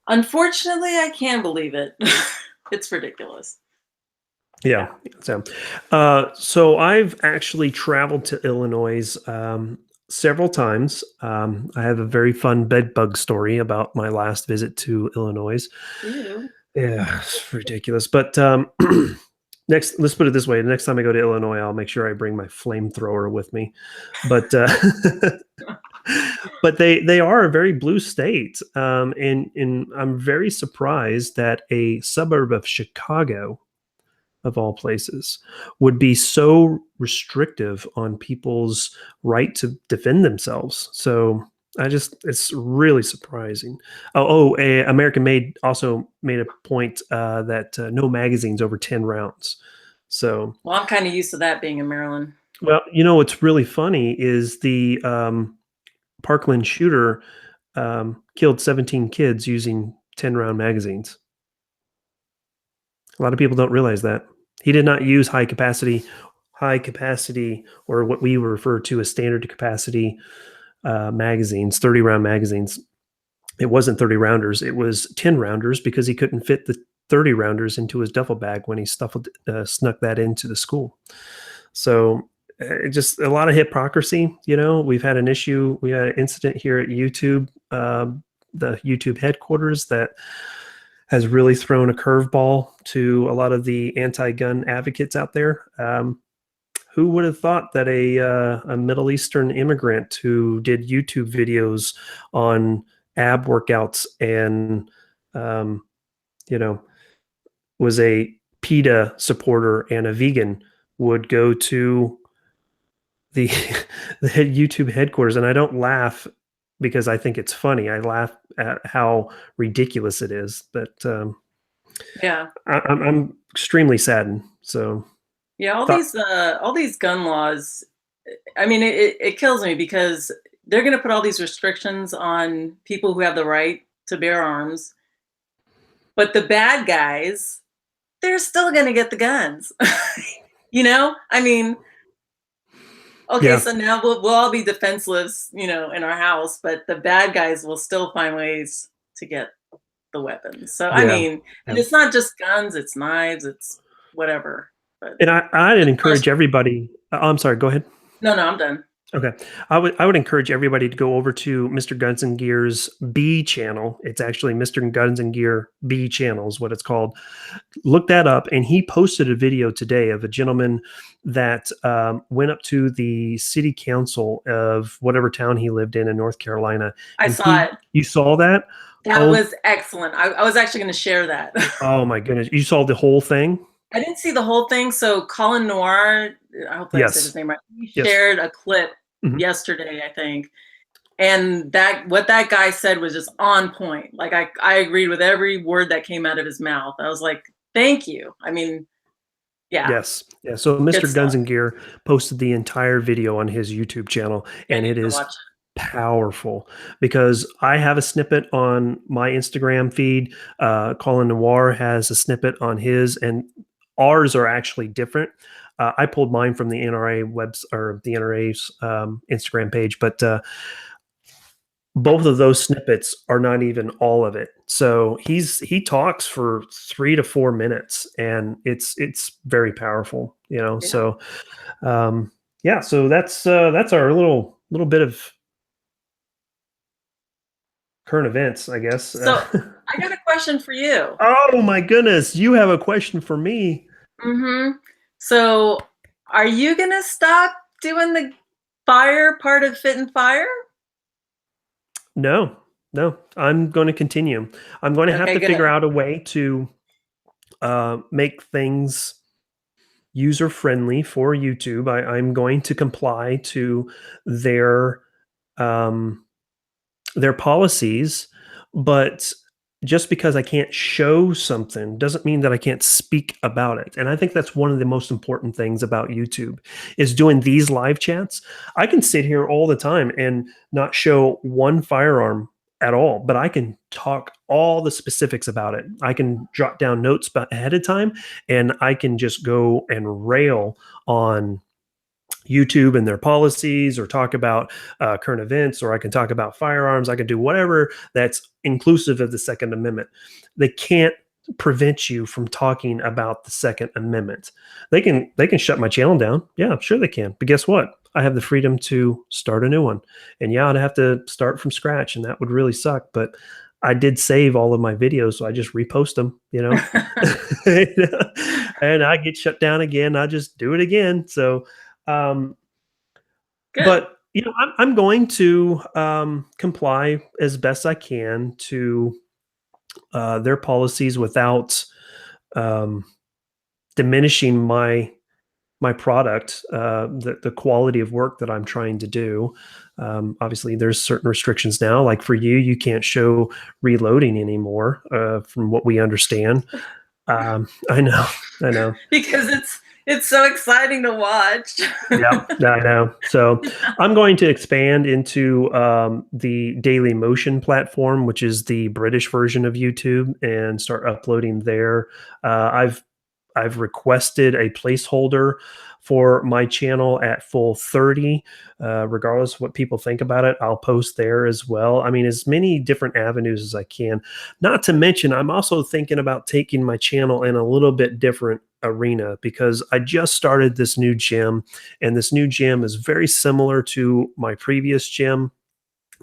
Unfortunately, I can believe it. It's ridiculous. Yeah. So I've actually traveled to Illinois several times. I have a very fun bed bug story about my last visit to Illinois. Ew. Yeah, it's ridiculous. But let's put it this way: the next time I go to Illinois, I'll make sure I bring my flamethrower with me. But but they are a very blue state, and I'm very surprised that a suburb of Chicago, of all places, would be so restrictive on people's right to defend themselves. So it's really surprising. American Made also made a point that no magazines over 10 rounds. So, Well, I'm kind of used to that being in Maryland. well, what's really funny is the Parkland shooter killed 17 kids using 10-round magazines. A lot of people don't realize that. He did not use high capacity, or what we refer to as standard capacity magazines, 30-round magazines. It wasn't 30 rounders. It was 10 rounders because he couldn't fit the 30 rounders into his duffel bag when he snuck that into the school. So just a lot of hypocrisy. We've had an issue. We had an incident here at YouTube, the YouTube headquarters, that has really thrown a curveball to a lot of the anti-gun advocates out there. Who would have thought that a Middle Eastern immigrant who did YouTube videos on ab workouts and um, you know was a PETA supporter and a vegan would go to the the YouTube headquarters? And I don't laugh because I think it's funny. I laugh at how ridiculous it is. But Yeah. I'm extremely saddened. So Yeah, thought, all these gun laws, I mean, it kills me because they're going to put all these restrictions on people who have the right to bear arms, but the bad guys, they're still going to get the guns. I mean, okay, yeah, so now we'll all be defenseless, in our house, but the bad guys will still find ways to get the weapons. So I yeah, mean, and yeah. it's not just guns, it's knives, it's whatever. But And I'd good encourage question. everybody. I'm sorry. Go ahead. No, no, I'm done. Okay. I would encourage everybody to go over to Mr. Guns and Gear's B channel. It's actually Mr. Guns and Gear B channel is what it's called. Look that up. And he posted a video today of a gentleman that went up to the city council of whatever town he lived in North Carolina. I And saw it. you saw that? That Oh, was excellent. I was actually going to share that. oh my goodness. You saw the whole thing? I didn't see the whole thing. So Colin Noir, hopefully I said his Yes. name right. He Yes. shared a clip Mhm. yesterday, I think. And that what that guy said was just on point. Like I agreed with every word that came out of his mouth. I was like, thank you. I mean, yeah, Yes. Yeah. So good Mr. Guns stuff. and Gear posted the entire video on his YouTube channel, I and need it to is watch powerful because I have a snippet on my Instagram feed. Colin Noir has a snippet on his, and ours are actually different. I pulled mine from the NRA webs or the NRA's Instagram page, but both of those snippets are not even all of it. So he talks for 3 to 4 minutes, and it's very powerful, it. Yeah. So yeah, so that's our little bit of current events, I guess. So I got a question for you. Oh my goodness, you have a question for me? So are you gonna stop doing the fire part of Fit and Fire? No, no, I'm going to continue. I'm going to have Okay, to figure good. out a way to make things user friendly for YouTube. I'm going to comply to their um, their policies, but just because I can't show something doesn't mean that I can't speak about it. And I think that's one of the most important things about YouTube is doing these live chats. I can sit here all the time and not show one firearm at all, but I can talk all the specifics about it. I can jot down notes ahead of time, and I can just go and rail on YouTube and their policies, or talk about current events, or I can talk about firearms. I can do whatever that's inclusive of the Second Amendment. They can't prevent you from talking about the Second Amendment. They can shut my channel down. Yeah, sure they can. But guess what? I have the freedom to start a new one. And yeah, I'd have to start from scratch, and that would really suck. But I did save all of my videos, so I just repost them. And I get shut down again. I just do it again. So um, Good. but I'm going to comply as best I can to their policies without um, diminishing my product, the quality of work that I'm trying to do. Obviously, there's certain restrictions now. Like for you, you can't show reloading anymore, from what we understand. I know, I know. Because it's so exciting to watch. Yeah, I know. So I'm going to expand into the Daily Motion platform, which is the British version of YouTube, and start uploading there. I've requested a placeholder for my channel at full 30. Regardless of what people think about it, I'll post there as well. I mean, as many different avenues as I can. Not to mention, I'm also thinking about taking my channel in a little bit different arena because I just started this new gym, and this new gym is very similar to my previous gym.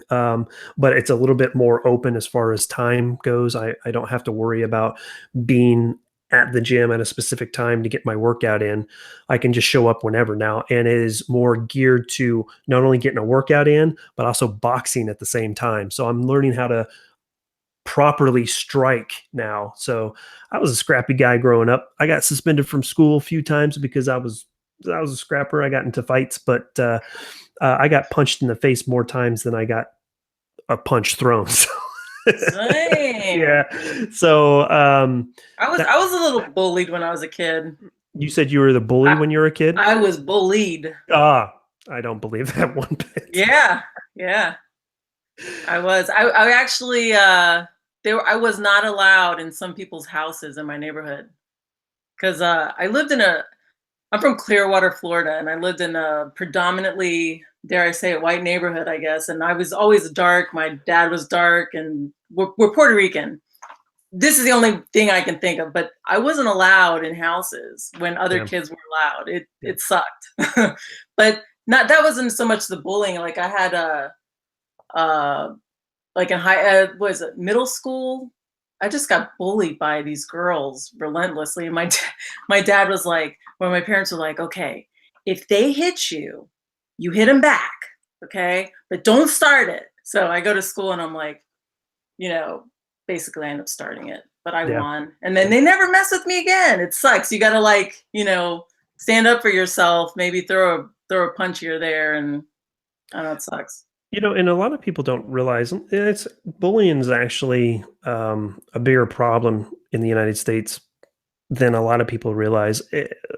Um, but it's a little bit more open as far as time goes. I don't have to worry about being at the gym at a specific time to get my workout in. I can just show up whenever now, and it is more geared to not only getting a workout in, but also boxing at the same time. So I'm learning how to properly strike now. So I was a scrappy guy growing up. I got suspended from school a few times because I was a scrapper. I got into fights, but I got punched in the face more times than I got a punch thrown. So, Same. yeah. So that I was a little bullied when I was a kid. you said you were the bully I, when you were a kid. I was bullied. Ah, I don't believe that one bit. Yeah, yeah, I was. I actually I was not allowed in some people's houses in my neighborhood because I lived in a. I'm from Clearwater, Florida, and I lived in a predominantly, dare I say it, white neighborhood, I guess. And I was always dark. My dad was dark, and we're Puerto Rican. This is the only thing I can think of, but I wasn't allowed in houses when other Yeah, kids were allowed. It yeah. it sucked. But not that wasn't so much the bullying. Like I had a like in high was it middle school? I just got bullied by these girls relentlessly. And my dad was like, when my parents were like, okay, if they hit you, you hit them back, okay, but don't start it. So I go to school and I'm like, you know, basically I end up starting it, but I Yeah. won. And then they never mess with me again. It sucks. You got to like, stand up for yourself, maybe throw a punch here or there. And I know it sucks. And a lot of people don't realize it's bullying is actually a bigger problem in the United States than a lot of people realize.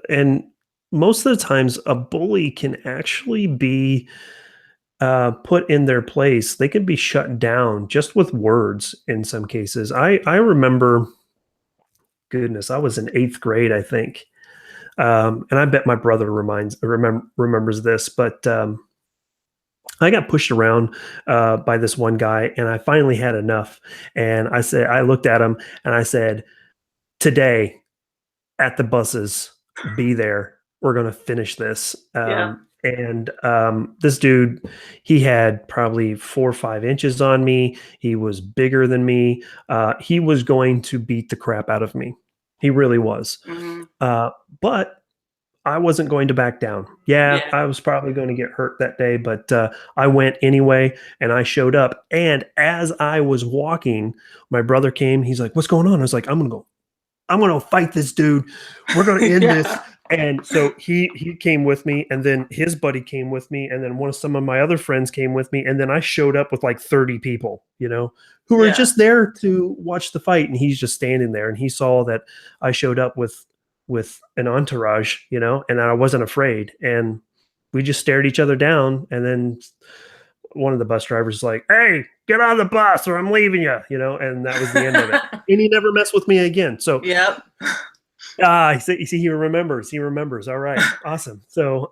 And most of the times, a bully can actually be put in their place. They can be shut down just with words in some cases. I remember, goodness, I was in eighth grade, I think, and I bet my brother remembers this, but. I got pushed around by this one guy, and I finally had enough. And I looked at him and I said, "Today at the buses, be there. We're going to finish this." Yeah. And this dude, he had probably 4 or 5 inches on me. He was bigger than me. He was going to beat the crap out of me. He really was. Hmm. Uh, but I wasn't going to back down. Yeah, Yeah. I was probably going to get hurt that day, but I went anyway and I showed up. And as I was walking, my brother came. He's like, "What's going on?" I was like, I'm gonna fight this dude. We're gonna end this." Yeah. And so he came with me, and then his buddy came with me, and then some of my other friends came with me, and then I showed up with like 30 people, who were Yeah. just there to watch the fight. And he's just standing there, and he saw that I showed up with an entourage, and I wasn't afraid. And we just stared each other down, and then one of the bus drivers was like, "Hey, get on the bus or I'm leaving you," and that was the end of it. And he never messed with me again. So Yep. you see, he remembers. He remembers. All right, awesome. So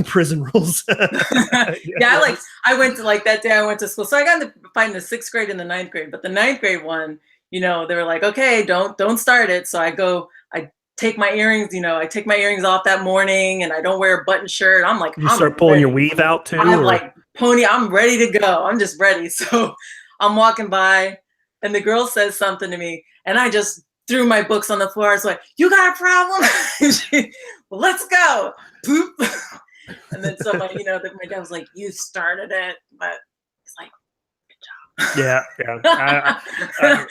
prison rules. Yeah, I went to like that day I went to school. So I got to fight in the sixth grade and the ninth grade, but the ninth grade one, they were like, okay, don't start it. So I take my earrings, I take my earrings off that morning and I don't wear a button shirt. I'm like, You I'm start pulling your ready. weave out too, I'm or like I'm ready to go. I'm just ready. So I'm walking by and the girl says something to me and I just threw my books on the floor. I was like, you got a problem? Well, let's go. Poop. And then so my dad was like, you started it, but it's like, yeah, yeah.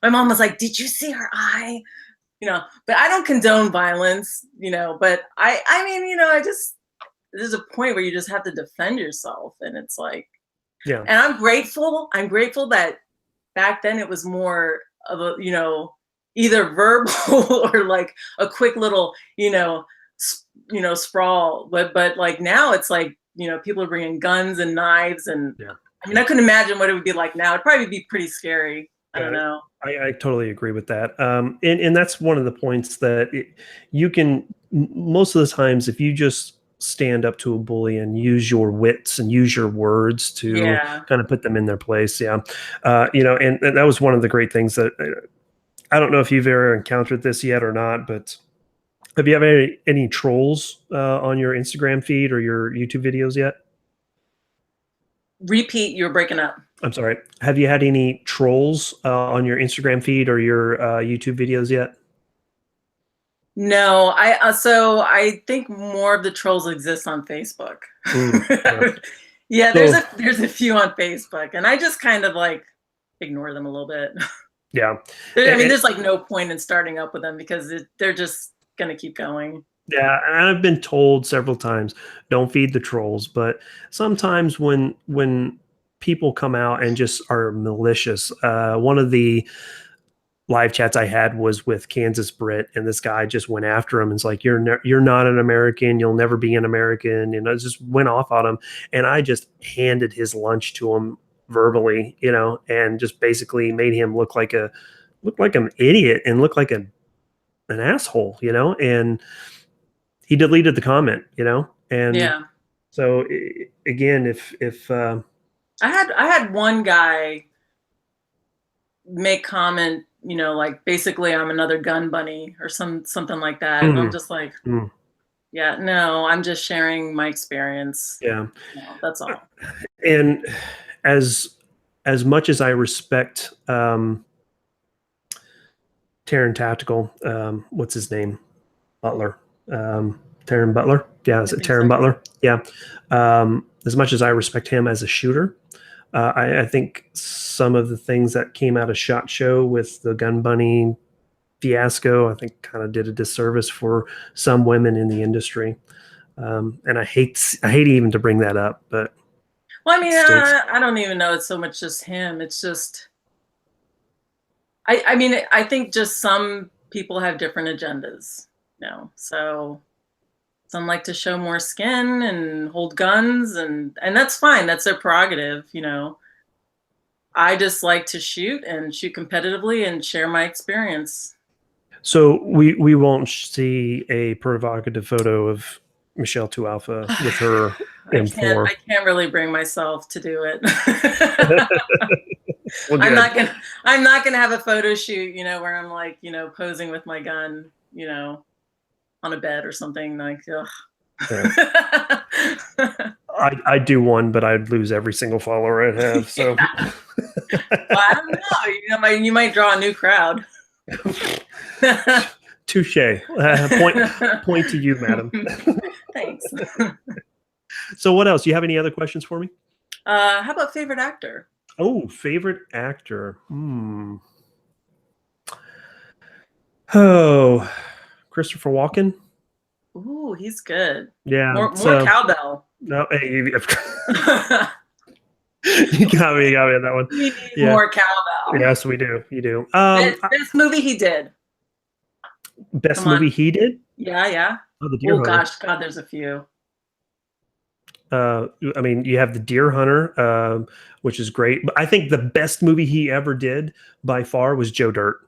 my mom was like, did you see her eye? But I don't condone violence, but I mean, I just, there's a point where you just have to defend yourself. And it's like, Yeah. and I'm grateful that back then it was more of a, either verbal or like a quick little, sprawl. But like now it's like, people are bringing guns and knives. And Yeah. I mean, I couldn't imagine what it would be like now. It'd probably be pretty scary. I don't Yeah, know. I totally agree with that. And that's one of the points that you can, most of the times, if you just stand up to a bully and use your wits and use your words to Yeah. kind of put them in their place. Yeah. And that was one of the great things that I don't know if you've ever encountered this yet or not, but have you ever had any trolls on your Instagram feed or your YouTube videos yet? Repeat, you're breaking up. I'm sorry. Have you had any trolls on your Instagram feed or your YouTube videos yet? No, I think more of the trolls exist on Facebook. Yeah. Yeah, So there's a few on Facebook, and I just kind of like ignore them a little bit. yeah, I mean, and, there's like no point in starting up with them because they're just gonna keep going. yeah, and I've been told several times, don't feed the trolls. But sometimes when people come out and just are malicious, one of the live chats I had was with Kansas Brit, and this guy just went after him and was like, you're not an American, you'll never be an American," and I just went off on him, and I just handed his lunch to him verbally, and just basically made him look like an idiot and look like an asshole, and he deleted the comment, and Yeah, so again, if I had one guy make comment, like basically I'm another gun bunny or something like that, and I'm mm, just like, mm, yeah, no, I'm just sharing my experience. yeah, No, that's all. and as as much as I respect Taron Tactical, what's his name? Butler. Taron Butler. Yeah, is I it think so. Taron Butler? Yeah. As much as I respect him as a shooter, I think some of the things that came out of SHOT Show with the gun bunny fiasco, I think kind of did a disservice for some women in the industry. And I hate even to bring that up, but Well, I it mean, stinks. I don't even know it's so much just him. It's just, I mean, I think just some people have different agendas, so some like to show more skin and hold guns, and that's fine. That's their prerogative. I just like to shoot and shoot competitively and share my experience. So we won't see a provocative photo of Michelle 2Alpha with her I M4. can't really bring myself to do it. Well, I'm good. not gonna I'm not gonna have a photo shoot, where I'm like, posing with my gun, on a bed or something like, ugh. Yeah. I do one, but I'd lose every single follower I'd have. So Yeah. Well, I don't know. You might draw a new crowd. touche. Point to you, madam. Thanks. So what else? Do you have any other questions for me? How about favorite actor? Oh, favorite actor. Hmm. Oh, Christopher Walken. Ooh, he's good. Yeah. More So cowbell. no, hey, you We you got me on that one. need Yeah. more cowbell. Yes, we do. You do. Best movie he did. Best Come on. movie he did? Yeah, yeah. Oh, The Deer Oh Hunter. gosh, God, there's a few. I mean, you have The Deer Hunter, which is great. But I think the best movie he ever did by far was Joe Dirt.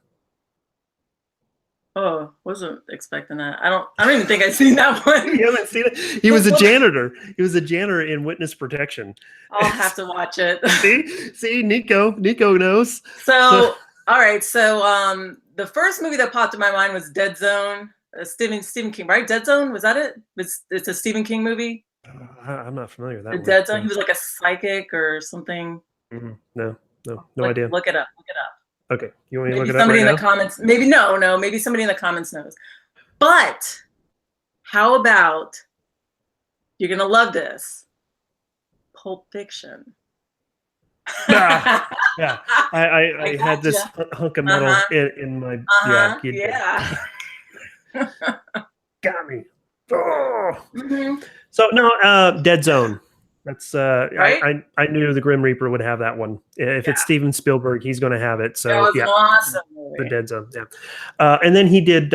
Oh, wasn't expecting that. I don't even think I've seen that one. You haven't seen it? He was a janitor. He was a janitor in Witness Protection. I'll have to watch it. See, Nico knows. So, all right. So, the first movie that popped in my mind was Dead Zone. Stephen King, right? Dead Zone, was that it? It's a Stephen King movie. I'm not familiar with The that one. Dead Zone. No. He was like a psychic or something. No idea. Look it up. Look it up. Okay, you want me to look Maybe it up somebody right in the now? comments. Maybe no. Maybe somebody in the comments knows. But how about, you're gonna love this, Pulp Fiction. Ah, yeah, I had this Gotcha. hunk of metal Uh-huh. in my yeah. Uh-huh. You did. Yeah. Got me. Oh. Mhm. So no, Dead Zone. That's Right? I knew the Grim Reaper would have that one. If Yeah. it's Steven Spielberg, he's going to have it. That So was an yeah, awesome the movie. Dead Zone. Yeah, and then he did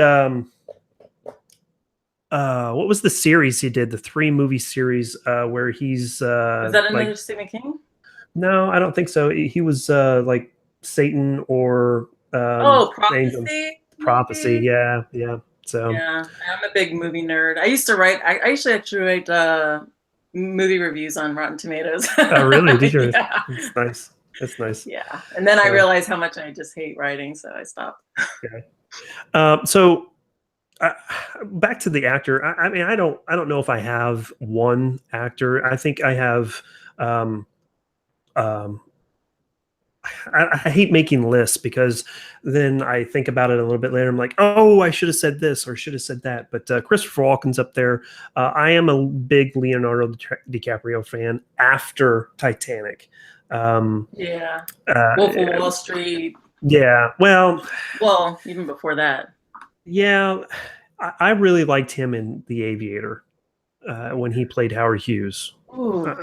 what was the series he did? The 3 movie series where he's Was that like another Stephen King? no, I don't think so. He was like Satan or Oh, angel Prophecy, prophecy. maybe? Yeah, yeah. So Yeah, I'm a big movie nerd. I used to write, I used to actually write movie reviews on Rotten Tomatoes. oh really? Did you? Yeah. That's nice. That's nice. Yeah. And then I So realized how much I just hate writing, so I stopped. yeah. So uh, back to the actor. I mean, I don't know if I have one actor. I think I have. Um, um, I hate making lists because then I think about it a little bit later. I'm like, oh, I should have said this or should have said that. But Christopher Walken's up there. I am a big Leonardo DiCaprio fan after Titanic. Yeah. Uh, Wolf of Wall Street. yeah. Well, even before that. Yeah. I really liked him in The Aviator when he played Howard Hughes. Ooh.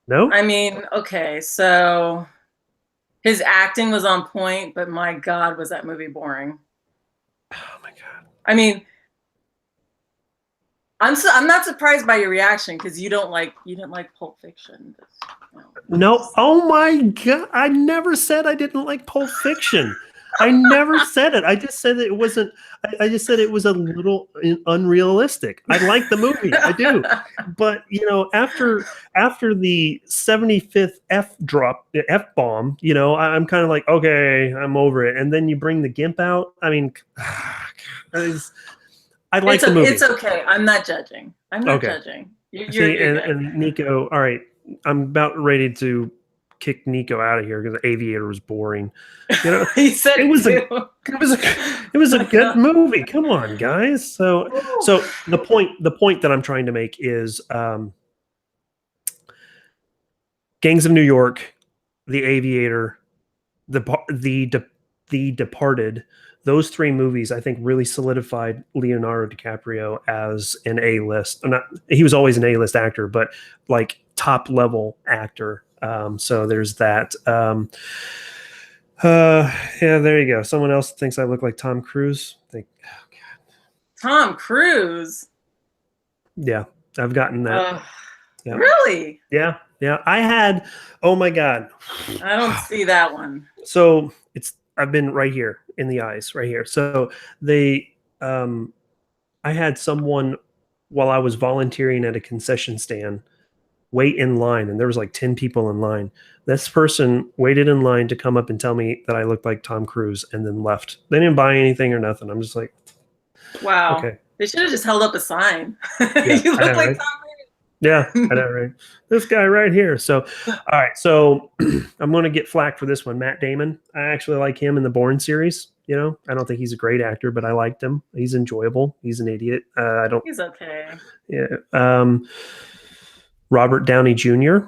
No? I mean, okay, so his acting was on point, but my God, was that movie boring. Oh my God. I mean, I'm not surprised by your reaction because you didn't like Pulp Fiction. No. Oh my God. I never said I didn't like Pulp Fiction. I never said it. I just said it wasn't. I just said it was a little unrealistic. I like the movie. I do. But after the 75th F bomb, I'm kind of like, okay, I'm over it. And then you bring the GIMP out. I mean, I like the movie. It's okay. I'm not judging. Judging. You're and Nico, all right, I'm about ready to kick Nico out of here because the Aviator was boring. He said it was a good movie. Come on, guys. So the point that I'm trying to make is Gangs of New York, The Aviator, the Departed. Those three movies, I think, really solidified Leonardo DiCaprio as an A-list. He was always an A-list actor, but like top level actor. So there's that. Yeah, there you go. Someone else thinks I look like Tom Cruise. Oh God. Tom Cruise. Yeah, I've gotten that. Yeah. Really? Yeah. I had. Oh my God. I don't see that one. So I've been right here in the eyes, right here. So I had someone while I was volunteering at a concession stand wait in line, and there was like 10 people in line. This person waited in line to come up and tell me that I looked like Tom Cruise and then left. They didn't buy anything or nothing. I'm just like, wow. Okay. They should have just held up a sign. Yeah, You look like right? Tom Cruise. Yeah, I know, right? This guy right here. So, all right. So I'm going to get flack for this one. Matt Damon. I actually like him in the Bourne series. I don't think he's a great actor, but I liked him. He's enjoyable. He's an idiot. He's okay. Yeah. Robert Downey Jr.,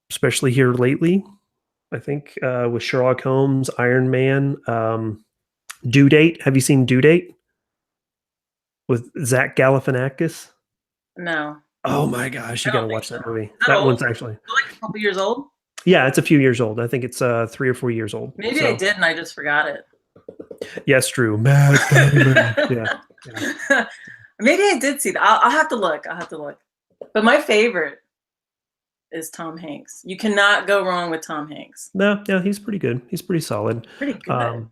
especially here lately, I think, with Sherlock Holmes, Iron Man, Due Date. Have you seen Due Date with Zach Galifianakis? No. Oh my gosh, you got to watch that movie. That one's actually like a couple years old. Yeah, it's a few years old. I think it's 3 or 4 years old. Maybe I did and I just forgot it. Yes, Drew. Matt Damon. Yeah. Maybe I did see that. I'll have to look. But my favorite is Tom Hanks. You cannot go wrong with Tom Hanks. No, yeah, he's pretty good. He's pretty solid. Pretty good.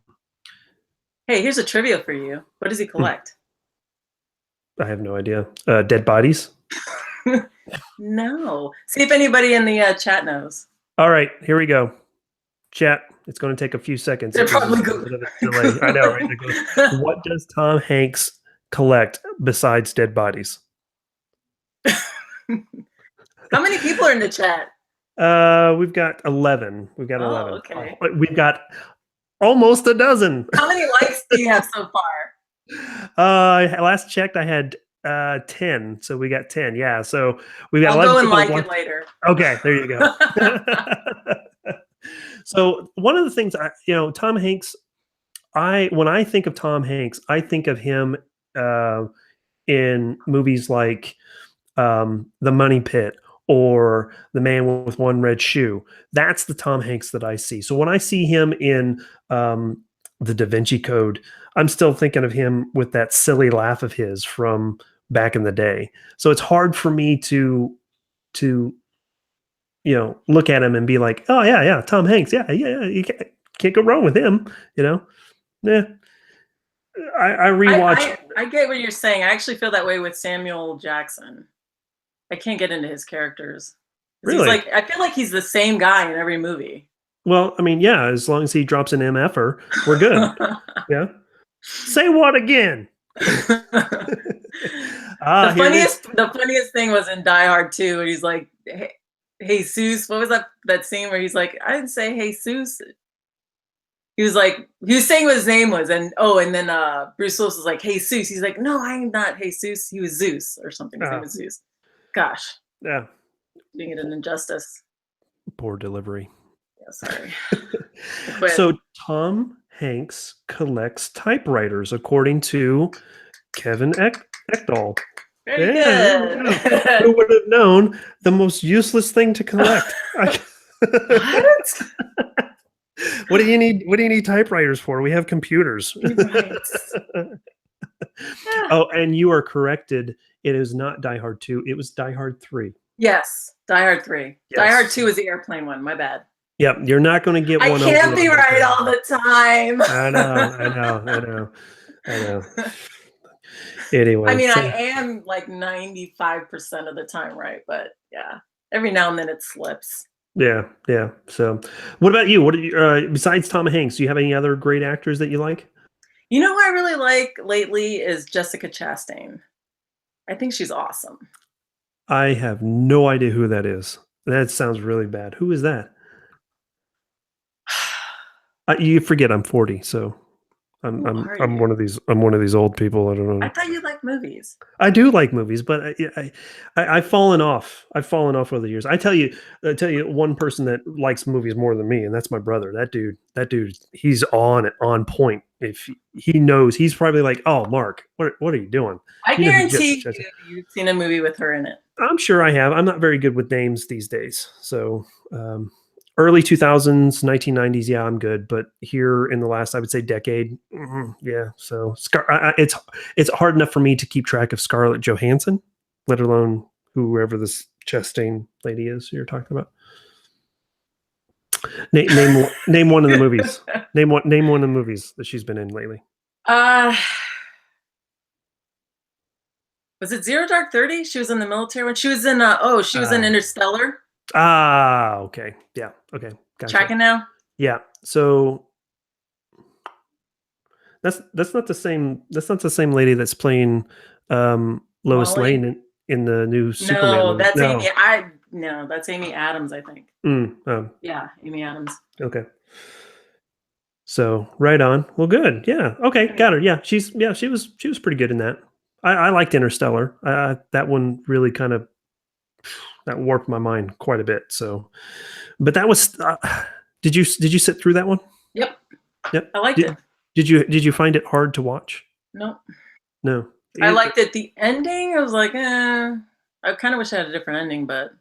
Hey, here's a trivia for you. What does he collect? I have no idea. Dead bodies? No. See if anybody in the chat knows. All right, here we go. Chat, it's going to take a few seconds. They're probably good. I know, right? What does Tom Hanks collect besides dead bodies? How many people are in the chat? We've got 11. We've got 11. Okay. We've got almost a dozen. How many likes do you have so far? Last checked, I had 10. So we got 10. Yeah. So we've got. I'll go and like it later. Okay, there you go. So one of the things Tom Hanks. When I think of Tom Hanks, I think of him in movies like The Money Pit or The Man with One Red Shoe. That's the Tom Hanks that I see. So when I see him in The Da Vinci Code, I'm still thinking of him with that silly laugh of his from back in the day. So it's hard for me to look at him and be like, oh yeah, Tom Hanks. Yeah. You can't go wrong with him, Yeah. I rewatch. I get what you're saying. I actually feel that way with Samuel Jackson. I can't get into his characters. Really? I feel like he's the same guy in every movie. Well, I mean, yeah, as long as he drops an MFer, we're good. Yeah. Say what again? The funniest thing was in Die Hard 2, and he's like, hey, Jesus. What was that scene where he's like, I didn't say Jesus. He was saying what his name was, and then Bruce Willis was like, Jesus. He's like, no, I'm not Jesus. He was Zeus or something. His name was Zeus. Gosh, Yeah. doing it an injustice. Poor delivery. Yeah, sorry. I quit. So Tom Hanks collects typewriters, according to Kevin Ekdahl. Very good. Who would have known the most useless thing to collect? What? What do you need? What do you need typewriters for? We have computers. Right. Oh, and you are corrected. It is not Die Hard 2. It was Die Hard 3. Yes, Die Hard 3. Yes. Die Hard 2 is the airplane one. My bad. Yep, you're not going to get one. I can't be right all the time. I know. Anyway. I mean, I am like 95% of the time right, but yeah, every now and then it slips. Yeah. So, what about you? What do you, besides Tom Hanks, do you have any other great actors that you like? You know who I really like lately is Jessica Chastain. I think she's awesome. I have no idea who that is. That sounds really bad. Who is that? You forget I'm 40, so I'm one of these old people. I don't know. I thought you liked movies. I do like movies, but I've fallen off. I've fallen off over the years. I tell you one person that likes movies more than me, and that's my brother. That dude, he's on point. If he knows, he's probably like, "Oh, Mark, what are you doing?" I guarantee you've seen a movie with her in it. I'm sure I have. I'm not very good with names these days, so. Early 2000s, 1990s, yeah, I'm good. But here in the last, I would say, decade, yeah. So it's hard enough for me to keep track of Scarlett Johansson, let alone whoever this Chastain lady is you're talking about. Name one of the movies. Name one of the movies that she's been in lately. Was it Zero Dark 30? She was in the military when she was in. She was in Interstellar. Okay. Yeah. Okay. Gotcha. Tracking now? Yeah. So that's not the same. That's not the same lady that's playing Lois Lane in the new Superman movie. That's Amy. No, that's Amy Adams, I think. Yeah, Amy Adams. Okay. So right on. Well, good. Yeah. Okay. Got her. Yeah. She was pretty good in that. I liked Interstellar. That one really kind of that warped my mind quite a bit. So, but that was. Did you sit through that one? Yep. Yep. I liked it. Did you find it hard to watch? No. No. I liked it. The ending, I was like, I kind of wish I had a different ending, but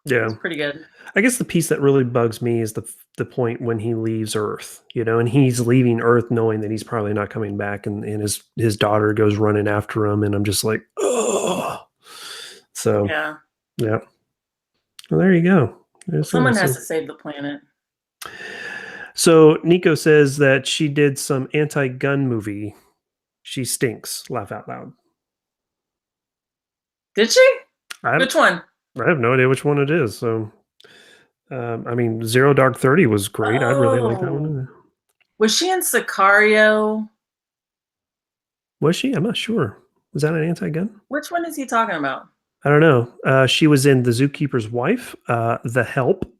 yeah, it was pretty good. I guess the piece that really bugs me is the point when he leaves Earth, and he's leaving Earth knowing that he's probably not coming back, and his daughter goes running after him, and I'm just like, oh. So yeah. Well, there you go. Someone has to save the planet. So Nico says that she did some anti-gun movie. She stinks. Laugh out loud. Did she? Which one? I have no idea which one it is. So, I mean, Zero Dark 30 was great. I really like that one. Was she in Sicario? Was she? I'm not sure. Was that an anti-gun? Which one is he talking about? I don't know. She was in The Zookeeper's Wife. The Help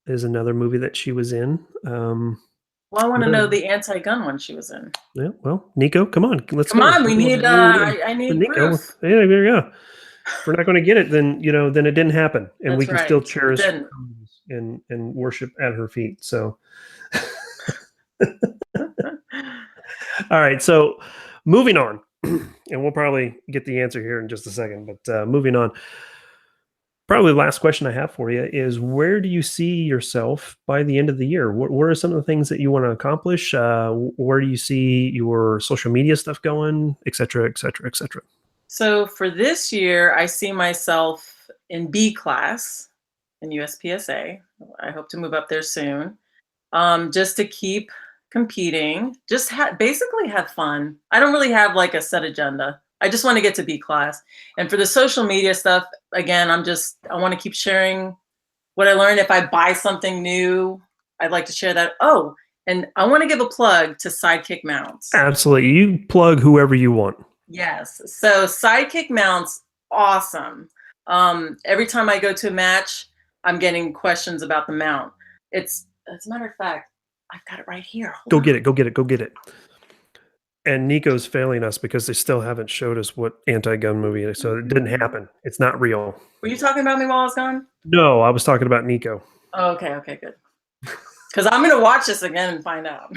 is another movie that she was in. Well, I want to know the anti-gun one she was in. Yeah. Well, Nico, come on. Let's come on. We need. I need Nico. proof. Hey, there you go. If we're not going to get it, then then it didn't happen, and we can still cherish and worship at her feet. So, all right. So, moving on, and we'll probably get the answer here in just a second. But moving on, probably the last question I have for you is: where do you see yourself by the end of the year? What are some of the things that you want to accomplish? Where do you see your social media stuff going, et cetera, et cetera, et cetera? So for this year, I see myself in B class in USPSA. I hope to move up there soon, just to keep competing, just basically have fun. I don't really have like a set agenda. I just want to get to B class. And for the social media stuff, again, I want to keep sharing what I learned. If I buy something new, I'd like to share that. Oh, and I want to give a plug to Sidekick Mounts. Absolutely. You plug whoever you want. Yes. So Sidekick Mounts, awesome. Every time I go to a match, I'm getting questions about the mount. It's as a matter of fact, I've got it right here. Hold Go on. get it. Go get it. Go get it. And Nico's failing us because they still haven't showed us what anti-gun movie is, so it didn't happen. It's not real. Were you talking about me while I was gone? No, I was talking about Nico. Oh, okay, okay, good. Because I'm gonna watch this again and find out.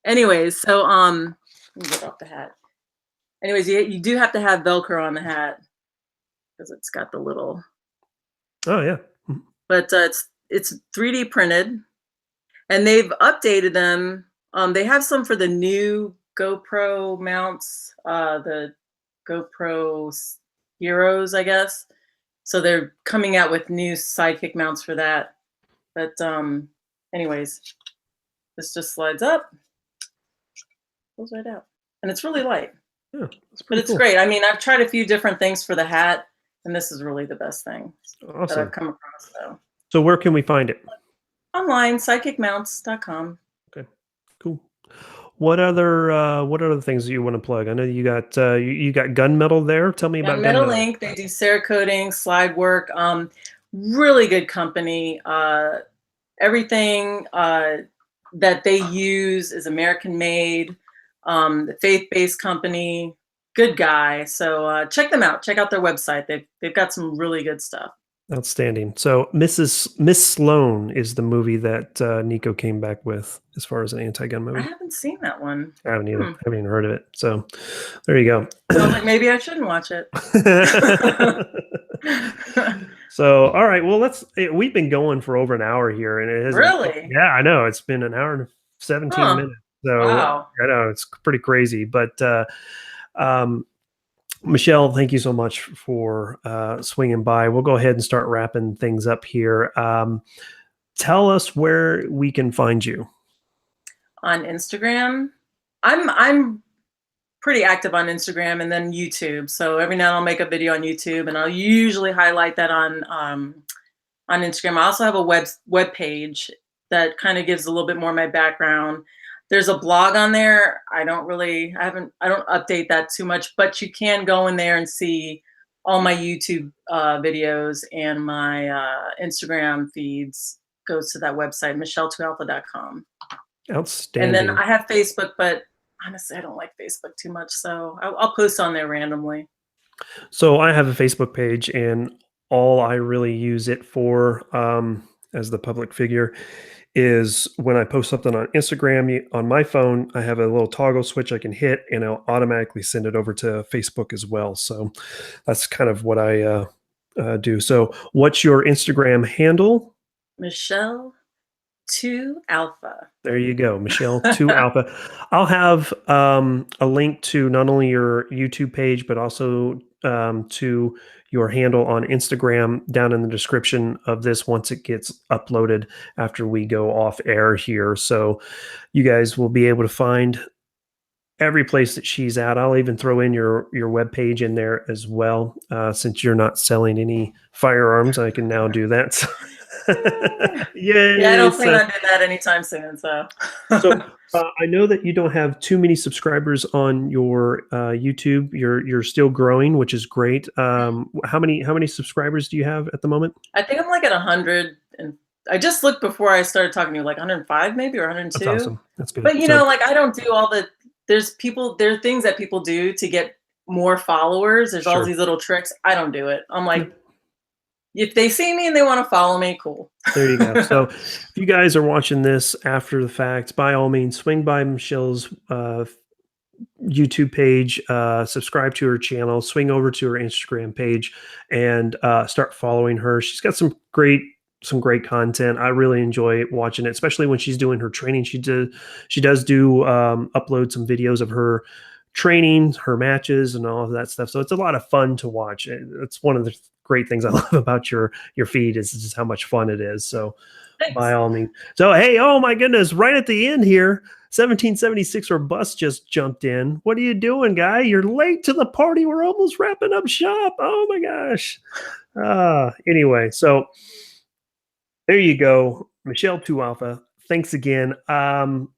Anyways, so let me get off the hat. Anyways, you do have to have Velcro on the hat because it's got the little. Oh yeah. But it's 3D printed, and they've updated them. They have some for the new GoPro mounts, the GoPro Heroes, I guess. So they're coming out with new sidekick mounts for that. But anyways, this just slides up, goes right out, and it's really light. Yeah, But it's cool. great. I mean, I've tried a few different things for the hat, and this is really the best thing that I've come across. So where can we find it? Online, psychicmounts.com. Okay, cool. What other things do you want to plug? I know you got you got Gunmetal there. Tell me about Metal Gunmetal. Ink, they do Cerakoting, slide work. Really good company. Everything that they use is American made. The faith-based company, good guy. So check them out. Check out their website. They've got some really good stuff. Outstanding. So Miss Sloane is the movie that Nico came back with as far as an anti-gun I movie. haven't seen that one. I haven't either. I haven't even heard of it. So there you go. Sounds like maybe I shouldn't watch it. So all right, well we've been going for over an hour here, and it has Really? Yeah, I know it's been an hour and 17 minutes. So Wow. I know it's pretty crazy, but Michele, thank you so much for swinging by. We'll go ahead and start wrapping things up here. Tell us where we can find you. On Instagram, I'm pretty active on Instagram and then YouTube. So every now and then I'll make a video on YouTube, and I'll usually highlight that on Instagram. I also have a web page that kind of gives a little bit more of my background. There's a blog on there. I don't update that too much, but you can go in there and see all my YouTube videos, and my Instagram feeds goes to that website, michele2alpha.com. Outstanding. And then I have Facebook, but honestly, I don't like Facebook too much, so I'll post on there randomly. So I have a Facebook page, and all I really use it for, as the public figure, is when I post something on Instagram on my phone, I have a little toggle switch I can hit, and it'll automatically send it over to Facebook as well. So that's kind of what I do. So what's your Instagram handle? Michele 2Alpha. There you go, Michele 2Alpha. I'll have a link to not only your YouTube page, but also to your handle on Instagram down in the description of this once it gets uploaded after we go off air here. So you guys will be able to find every place that she's at. I'll even throw in your webpage in there as well. Since you're not selling any firearms, I can now do that. So Yay. Yeah, I don't plan on doing that anytime soon. So I know that you don't have too many subscribers on your YouTube. You're still growing, which is great. How many subscribers do you have at the moment? I think I'm like at 100, and I just looked before I started talking to you, like 105 maybe, or 102. That's awesome. That's good. But you know, like I don't do all the. There are things that people do to get more followers. There's all these little tricks. I don't do it. I'm like, if they see me and they want to follow me, cool. There you go. So if you guys are watching this after the fact, by all means, swing by Michele's YouTube page, subscribe to her channel, swing over to her Instagram page, and start following her. She's got some great content. I really enjoy watching it, especially when she's doing her training. She does upload some videos of her training, her matches, and all of that stuff. So it's a lot of fun to watch. It's one of the great things I love about your feed is just how much fun it is. So Thanks. By all means. So hey, oh my goodness, right at the end here, 1776 or bus just jumped in. What are you doing, guy? You're late to the party. We're almost wrapping up shop. Oh my gosh. Anyway, so there you go, Michele 2Alpha. Thanks again. I'm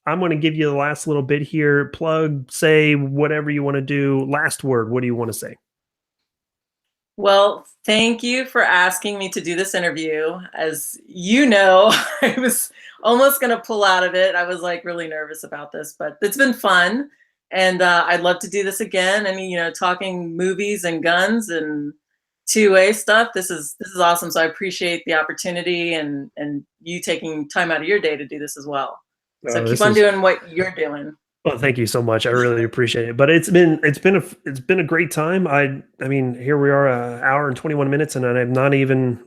going to give you the last little bit here. Plug, say whatever you want to do. Last word. What do you want to say? Well, thank you for asking me to do this interview. As you know, I was almost going to pull out of it. I was like really nervous about this, but it's been fun. And I'd love to do this again. And, talking movies and guns and two-way stuff. This is awesome. So I appreciate the opportunity and you taking time out of your day to do this as well. So keep This on is doing what you're doing. Well, thank you so much. I really appreciate it. But it's been a great time. I mean, here we are, an hour and 21 minutes, and I'm not even.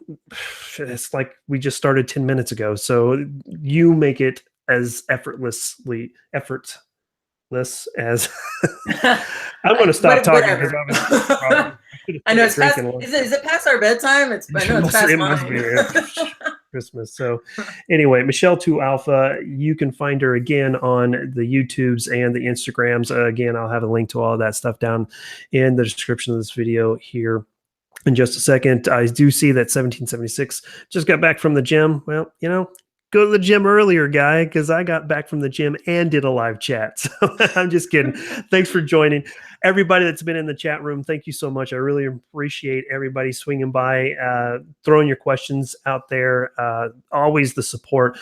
It's like we just started 10 minutes ago. So you make it as effortless as. I'm going to stop talking because Whatever. I know I it's past. drinking. Is it past our bedtime? I know it's past It must mine. be Christmas. So anyway, Michele 2Alpha, you can find her again on the YouTubes and the Instagrams. Again, I'll have a link to all of that stuff down in the description of this video here in just a second. I do see that 1776 just got back from the gym. Well, go to the gym earlier, guy, because I got back from the gym and did a live chat. So I'm just kidding. Thanks for joining. Everybody that's been in the chat room, thank you so much. I really appreciate everybody swinging by, throwing your questions out there. Always the support.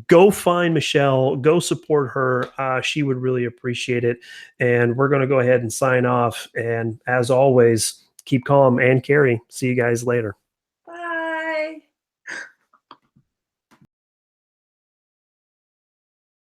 Go find Michele. Go support her. She would really appreciate it. And we're going to go ahead and sign off. And as always, keep calm and carry. See you guys later.